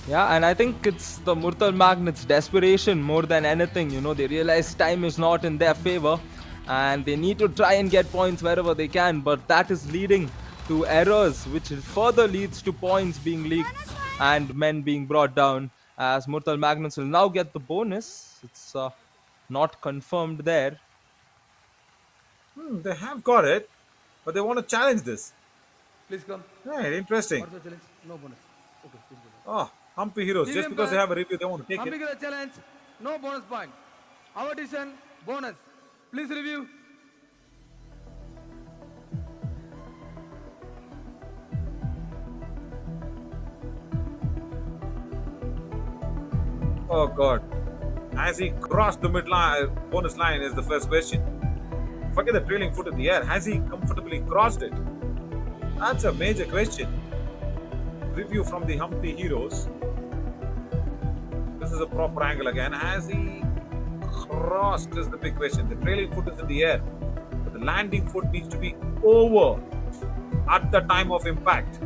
Yeah, and I think it's the Murthal Magnets' desperation more than anything. You know, they realize time is not in their favor and they need to try and get points wherever they can. But that is leading to errors, which further leads to points being leaked and men being brought down. As Murthal Magnets will now get the bonus. It's not confirmed there. They have got it, but they want to challenge this. Please come. Right, interesting. What's the challenge? No bonus. Okay, please go. Oh, Hampi Heroes, just because they have a review, they want to take Hampi it. Heroes challenge, no bonus point. Our decision, bonus. Please review. Oh God. Has he crossed the mid-line, bonus line is the first question. Forget the trailing foot in the air. Has he comfortably crossed it? That's a major question. Review from the Hampi Heroes. This is a proper angle again. Has he crossed is the big question. The trailing foot is in the air, but the landing foot needs to be over at the time of impact.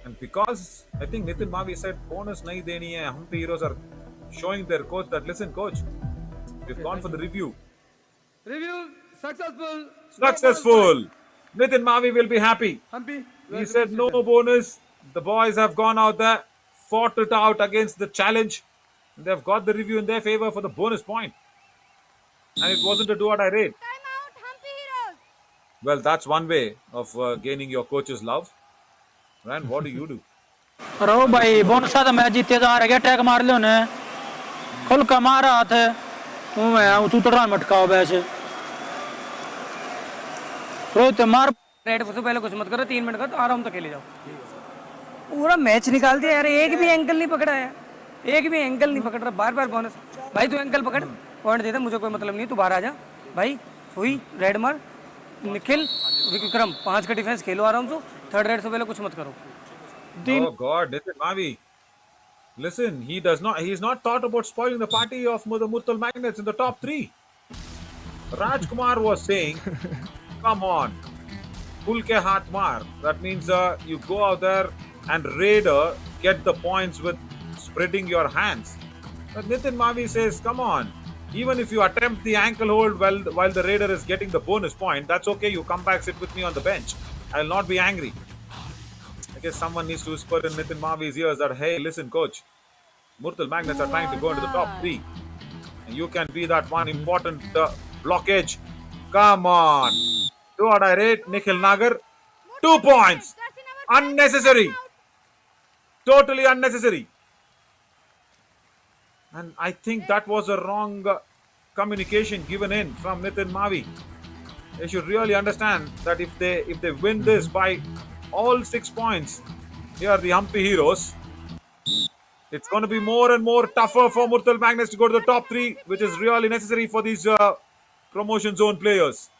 And because I think Nitin Mavi said bonus nahi deni hai, Hampi Heroes are showing their coach that, listen coach, we've gone for the review. Review successful. Successful. Nitin Mavi will be happy. Hampi. He said no bonus. The boys have gone out there, fought it out against the challenge. They've got the review in their favor for the bonus point. And it wasn't a do-or-die raid. Well, that's one way of gaining your coach's love. Ryan, what do you do? रो भाई bonus था match जीते जा रहे attack मार ले उन्हें खुल का मारा हाथ तू मैं तू तड़ा मटकाओ वैसे रोहित मार रेड से पहले कुछ मत करो 3 मिनट का तो आराम से खेले जाओ पूरा मैच निकाल दिया यार एक भी एंगल नहीं पकड़ा है एक भी एंगल नहीं पकड़ रहा बार-बार बोनस भाई तू एंगल पकड़ पॉइंट दे दे मुझे कोई मतलब नहीं तू बाहर आ जा भाई हुई रेड मार निखिल विक्रम 5 का डिफेंस खेलो आराम से थर्ड रेड से पहले कुछ मत करो Oh God, Nitin Mavi. Listen, he's not thought about spoiling the party of the Murthal Magnets in the top 3. Rajkumar was saying, come on, Khul ke haath maar. That means you go out there and raider get the points with spreading your hands. But Nitin Mavi says, come on. Even if you attempt the ankle hold while the raider is getting the bonus point, that's okay. You come back, sit with me on the bench. I'll not be angry. I guess someone needs to whisper in Nitin Mavi's ears that, hey, listen, coach. Murthal Magnets are trying to go into the top 3. And you can be that one important blockage. Come on. Do what I rate. Nikhil Nagar. 2 points. Unnecessary. Totally unnecessary. And I think that was a wrong communication given in from Nitin Mavi. They should really understand that if they win this by all 6 points, here are the Hampi heroes. It's going to be more and more tougher for Murthal Magnets to go to the top 3, which is really necessary for these promotion zone players.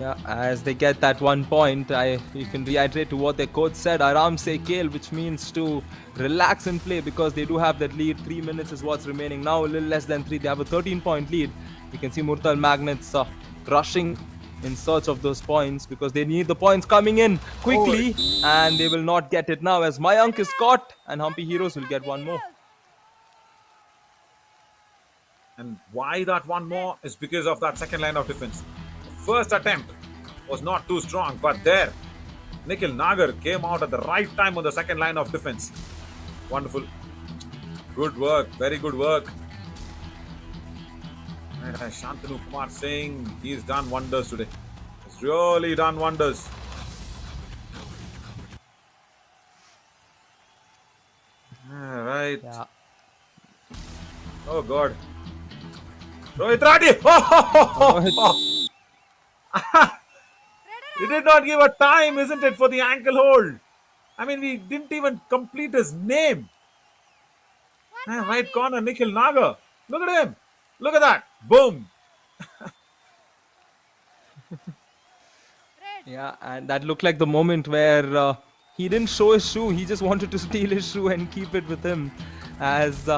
Yeah, as they get that 1 point, you can reiterate to what their coach said, Aram se khel, which means to relax and play, because they do have that lead. 3 minutes is what's remaining now, a little less than 3. They have a 13-point lead. You can see Murthal Magnets rushing in search of those points because they need the points coming in quickly, and they will not get it now as Mayank is caught and Hampi Heroes will get 1 more. And why that 1 more is because of that second line of defense. First attempt was not too strong, but there Nikhil Nagar came out at the right time on the second line of defense. Wonderful. Good work. Very good work. And Shantanu Kumar saying he's done wonders today. He's really done wonders. All right. Yeah. Oh God. Rohit Radi. Oh! He did not give a time, isn't it, for the ankle hold? I mean, we didn't even complete his name. Right corner, Nikhil Nagar. Look at him. Look at that. Boom. Yeah, and that looked like the moment where he didn't show his shoe. He just wanted to steal his shoe and keep it with him, as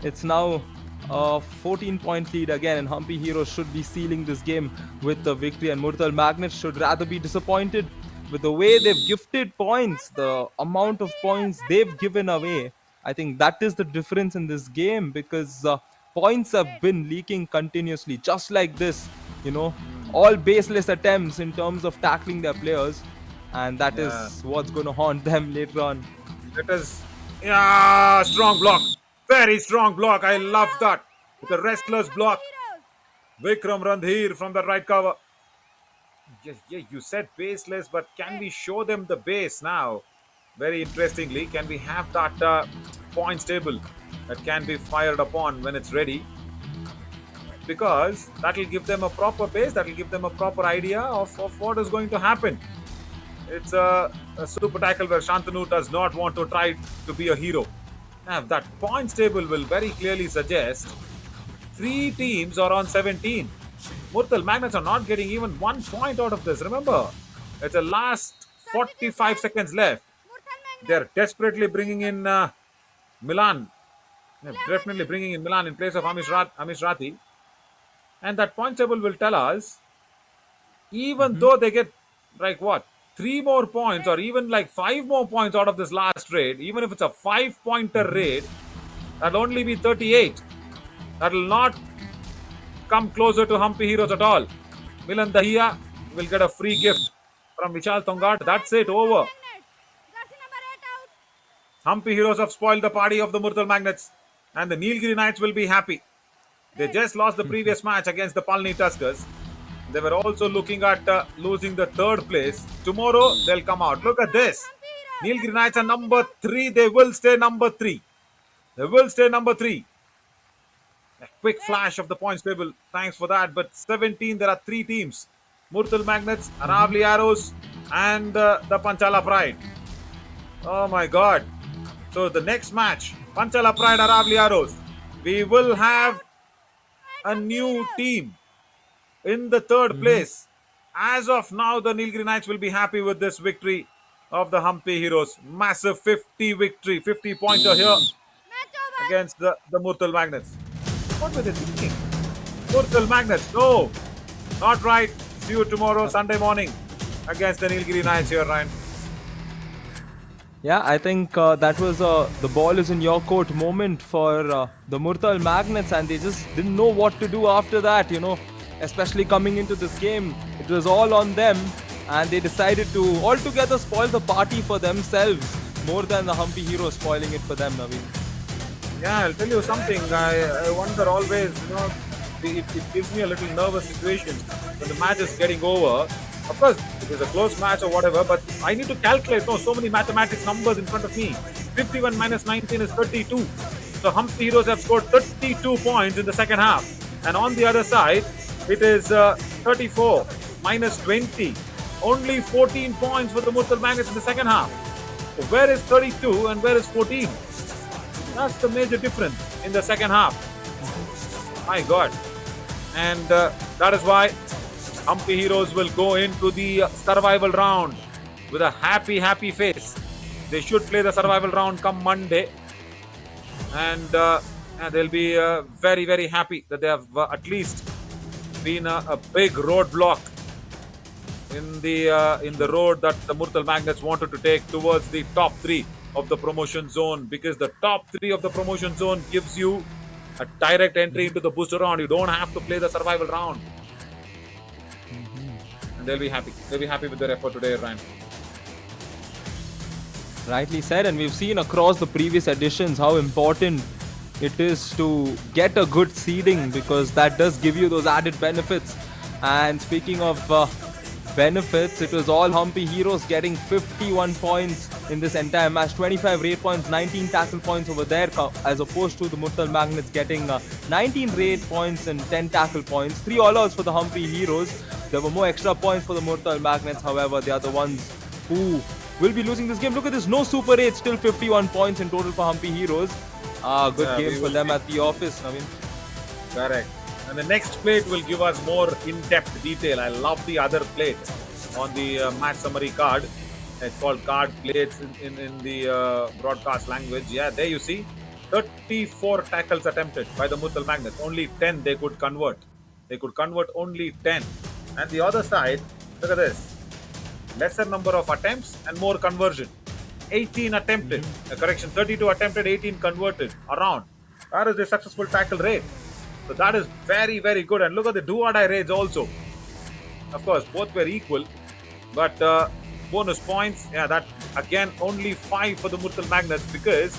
it's now a 14-point lead again, and Hampi Heroes should be sealing this game with the victory, and Murthal Magnets should rather be disappointed with the way they've gifted points, the amount of points they've given away. I think that is the difference in this game, because points have been leaking continuously, just like this, all baseless attempts in terms of tackling their players, and that is what's going to haunt them later on. It is, strong block. Very strong block. I love that. With a restless block. Vikram Randhir from the right cover. Yeah, you said baseless, but can we show them the base now? Very interestingly, can we have that points table that can be fired upon when it's ready? Because that will give them a proper base, that will give them a proper idea of what is going to happen. It's a super tackle where Shantanu does not want to try to be a hero. Now, that points table will very clearly suggest 3 teams are on 17. Murthal Magnets are not getting even 1 point out of this. Remember, it's the last 45 seconds left. They're desperately bringing in Milan. They're definitely bringing in Milan in place of Amish Rathi. And that point table will tell us, even though they get, 3 more points or even 5 more points out of this last raid, even if it's a 5-pointer raid, that'll only be 38. That'll not come closer to Hampi Heroes at all. Milan Dahiya will get a free gift from Vishal Tongat. That's it, over. Hampi Heroes have spoiled the party of the Murthal Magnets, and the Nilgiri Knights will be happy. They just lost the previous match against the Palani Tuskers. They were also looking at losing the 3rd place. Tomorrow, they'll come out. Look at this. Nilgiri Knights are number 3. They will stay number 3. They will stay number 3. A quick flash of the points table. Thanks for that. But 17, there are 3 teams. Murthal Magnets, Aravalli Arrows, and the Panchala Pride. Oh my God. So the next match, Panchala Pride, Aravalli Arrows. We will have a new team in the 3rd place. As of now, the Nilgiri Knights will be happy with this victory of the Hampi Heroes. Massive 50 victory, 50-pointer here against the Murthal Magnets. What were they thinking? Murthal Magnets, no. Not right. See you tomorrow, Sunday morning, against the Nilgiri Knights here, Ryan. Yeah, I think that was the ball is in your court moment for the Murthal Magnets, and they just didn't know what to do after that, especially coming into this game. It was all on them, and they decided to altogether spoil the party for themselves more than the Hampi heroes spoiling it for them, Naveen. Yeah, I'll tell you something. I wonder always, it gives me a little nervous situation when the match is getting over. Of course, it is a close match or whatever, but I need to calculate. So many mathematics numbers in front of me. 51 minus 19 is 32. So Hampi heroes have scored 32 points in the second half. And on the other side, it is 34 minus 20. Only 14 points for the Murthal Magnets in the second half. So where is 32 and where is 14? That's the major difference in the second half. My God. And that is why Hampi heroes will go into the survival round with a happy face. They should play the survival round come Monday. And they'll be very happy that they have at least been a big roadblock in the road that the Murthal Magnets wanted to take towards the top 3 of the promotion zone, because the top 3 of the promotion zone gives you a direct entry into the booster round. You don't have to play the survival round. And they'll be happy. They'll be happy with their effort today, Ryan. Rightly said, and we've seen across the previous editions how important it is to get a good seeding, because that does give you those added benefits. And speaking of benefits, it was all Hampi heroes getting 51 points in this entire match. 25 raid points, 19 tackle points over there, as opposed to the Murthal Magnets getting 19 raid points and 10 tackle points. 3 all-outs for the Hampi heroes. There were more extra points for the Murthal Magnets. However, they are the ones who will be losing this game. Look at this, no super raid, still 51 points in total for Hampi heroes. Good game for them at the office, Naveen. Correct. And the next plate will give us more in-depth detail. I love the other plate on the match summary card. It's called card plates in the broadcast language. Yeah, there you see 34 tackles attempted by the Murthal Magnets. Only 10 they could convert. They could convert only 10. And the other side, look at this. Lesser number of attempts and more conversion. 18 attempted. Correction, 32 attempted, 18 converted. Around. That is the successful tackle rate. So that is very good. And look at the do-or-die rates also. Of course, both were equal. But bonus points, yeah, that again only 5 for the Murthal Magnets, because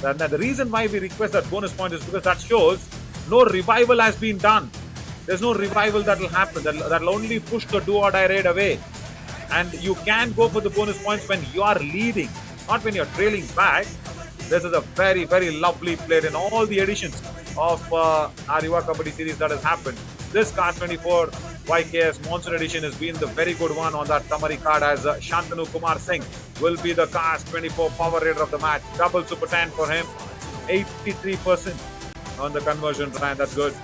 the reason why we request that bonus point is because that shows no revival has been done. There's no revival that will happen. That will only push the do-or-die raid away. And you can go for the bonus points when you are leading, not when you're trailing back. This is a very lovely play in all the editions of our Yuva Kabaddi series that has happened. This CARS24 YKS Monsoon edition has been the very good one on that summary card, as Shantanu Kumar Singh will be the CARS24 power raider of the match. Double super 10 for him. 83% on the conversion, Ryan. That's good.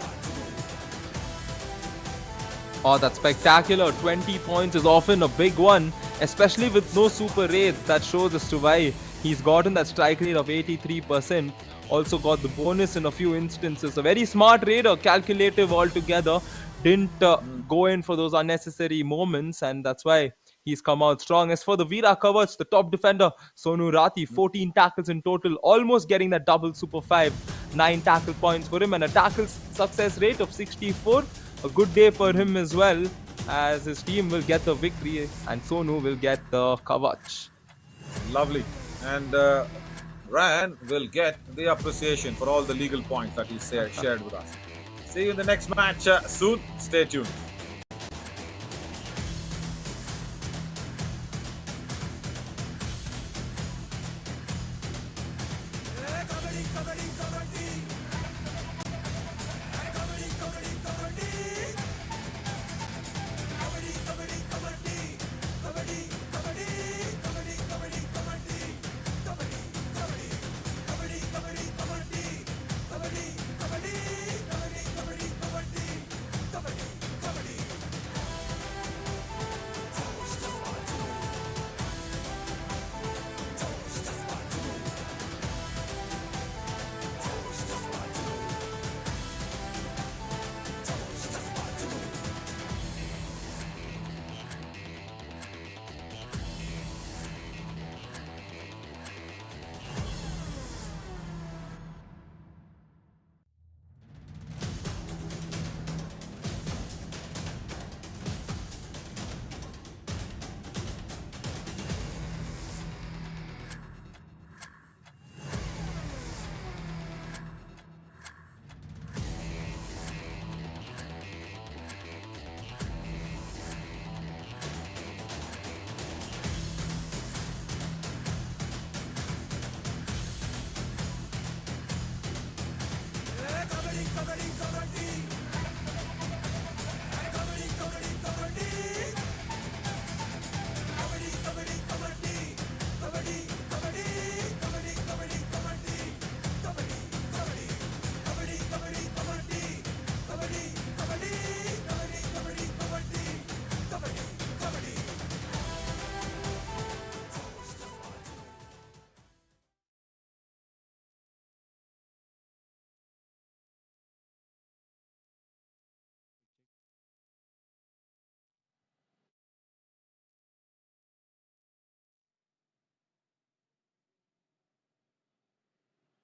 Oh, that's spectacular. 20 points is often a big one, especially with no super raids. That shows as to why he's gotten that strike rate of 83%. Also got the bonus in a few instances. A very smart raider, calculative altogether. Didn't go in for those unnecessary moments, and that's why he's come out strong. As for the Veera Kavach, the top defender, Sonu Rati, 14 tackles in total, almost getting that double super 5. 9 tackle points for him and a tackle success rate of 64. A good day for him as well, as his team will get the victory and Sonu will get the Kavach. Lovely. And Ryan will get the appreciation for all the legal points that he shared with us. See you in the next match soon. Stay tuned.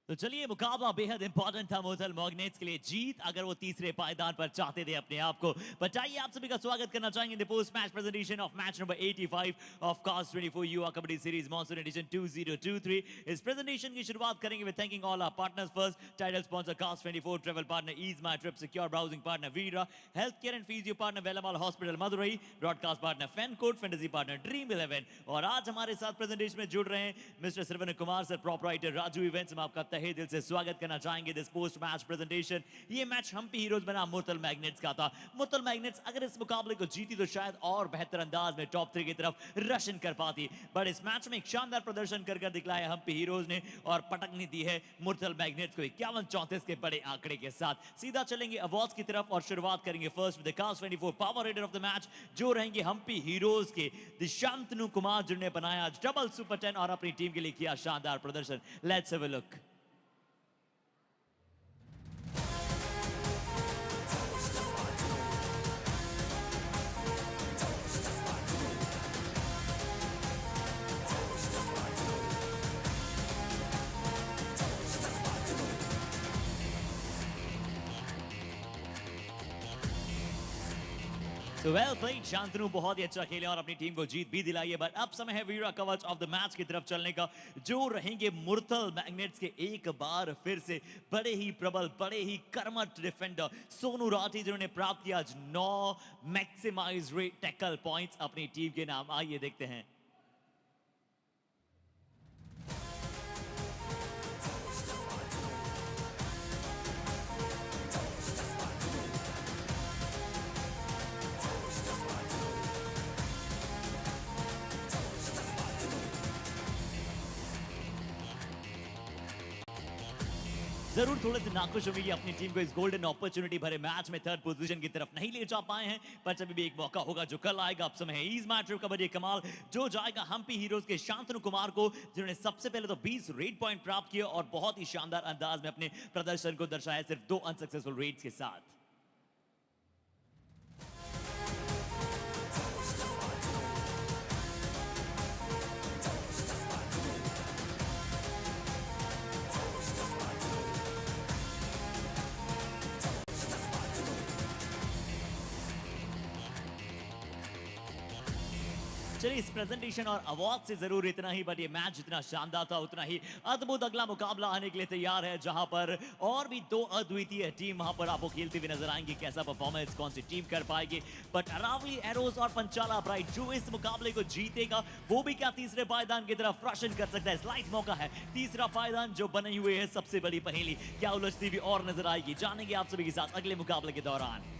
तो चलिए, मुकाबला बेहद important था Murthal magnets के लिए। जीत अगर वो तीसरे पायदान पर चाहते थे अपने आप को। बताइए, आप सभी का स्वागत करना चाहेंगे the post match presentation of match number 85 of CARS24 युवा कबड्डी सीरीज मॉनसून एडिशन 2023। इस प्रेजेंटेशन की शुरुआत करेंगे with thanking all our partners. First, title sponsor CARS24, travel partner EaseMyTrip, secure browsing partner Veera, health care and physio partner Velammal hospital Madurai, broadcast partner FanCode, fantasy partner Dream 11। और आज हमारे साथ presentation में जुड़ रहे हैं mister Shravan Kumar sir, proprietor Raju events. हम आपका तहे दिल से स्वागत करना चाहेंगे दिस पोस्ट मैच प्रेजेंटेशन। ये मैच हम्पी हीरोज बनाम मुरथल मैग्नेट्स का था। मुरथल मैग्नेट्स अगर इस मुकाबले को जीती तो शायद और बेहतर अंदाज में टॉप 3 की तरफ रशन कर पाती, बट इस मैच में एक शानदार प्रदर्शन कर दिखलाया हम्पी हीरोज ने और पटकनी दी है मुरथल मैग्नेट्स को 51-34 के बड़े आंकड़े के साथ। सीधा चलेंगे अवार्ड्स की तरफ और शुरुआत करेंगे first with the CARS24 power raider of the match, जो रहेंगे हम्पी हीरोज के शांतनु कुमार, जिन्होंने बनाया डबल सुपर 10 और अपनी टीम के लिए किया शानदार प्रदर्शन। Let's have a look. So well played, Shantanu बहुत ही अच्छा खेले और अपनी टीम को जीत भी दिलाई है। बट अब समय है वीरा कवच ऑफ द मैच की तरफ चलने का, जो रहेंगे मुरथल मैग्नेट्स के एक बार फिर से बड़े ही प्रबल, बड़े ही कर्मठ डिफेंडर सोनू राठी, जिन्होंने प्राप्त किया आज 9 मैक्सिमाइज रेट टैकल पॉइंट्स अपनी टीम के नाम। आइए देखते हैं। जरूर थोड़े से नाखुश होंगे अपनी टीम को इस गोल्डन अपॉर्चुनिटी भरे मैच में थर्ड पोजीशन की तरफ नहीं ले जा पाए हैं, पर जब भी एक मौका होगा जो कल आएगा। अब समय है ईज मैच कबड्डी कमाल, जो जाएगा हम्पी हीरोज के शांतनु कुमार को, जिन्होंने सबसे पहले तो 20 रेड पॉइंट प्राप्त किए और बहुत ही शानदार अंदाज में अपने प्रदर्शन को दर्शाया सिर्फ 2 अनसक्सेसफुल रेड्स के साथ। चलिए, इस प्रेजेंटेशन और अवार्ड से जरूर इतना ही, बट ये मैच जितना शानदार था उतना ही अद्भुत अगला मुकाबला आने के लिए तैयार है, जहां पर और भी 2 अद्वितीय टीम वहां पर आपको खेलती हुई नजर आएंगी। कैसा परफॉर्मेंस कौन सी टीम कर पाएगी, बट अरावली एरोज और पंचाला प्राइड जो इस मुकाबले को जीतेगा वो भी क्या तीसरे पायदान की तरफ रोशन कर सकता है। स्लाइड मौका है, तीसरा पायदान जो बने हुए है सबसे बड़ी पहेली क्या उलझती हुई और नजर आएगी, जानेंगे आप सभी के साथ अगले मुकाबले के दौरान।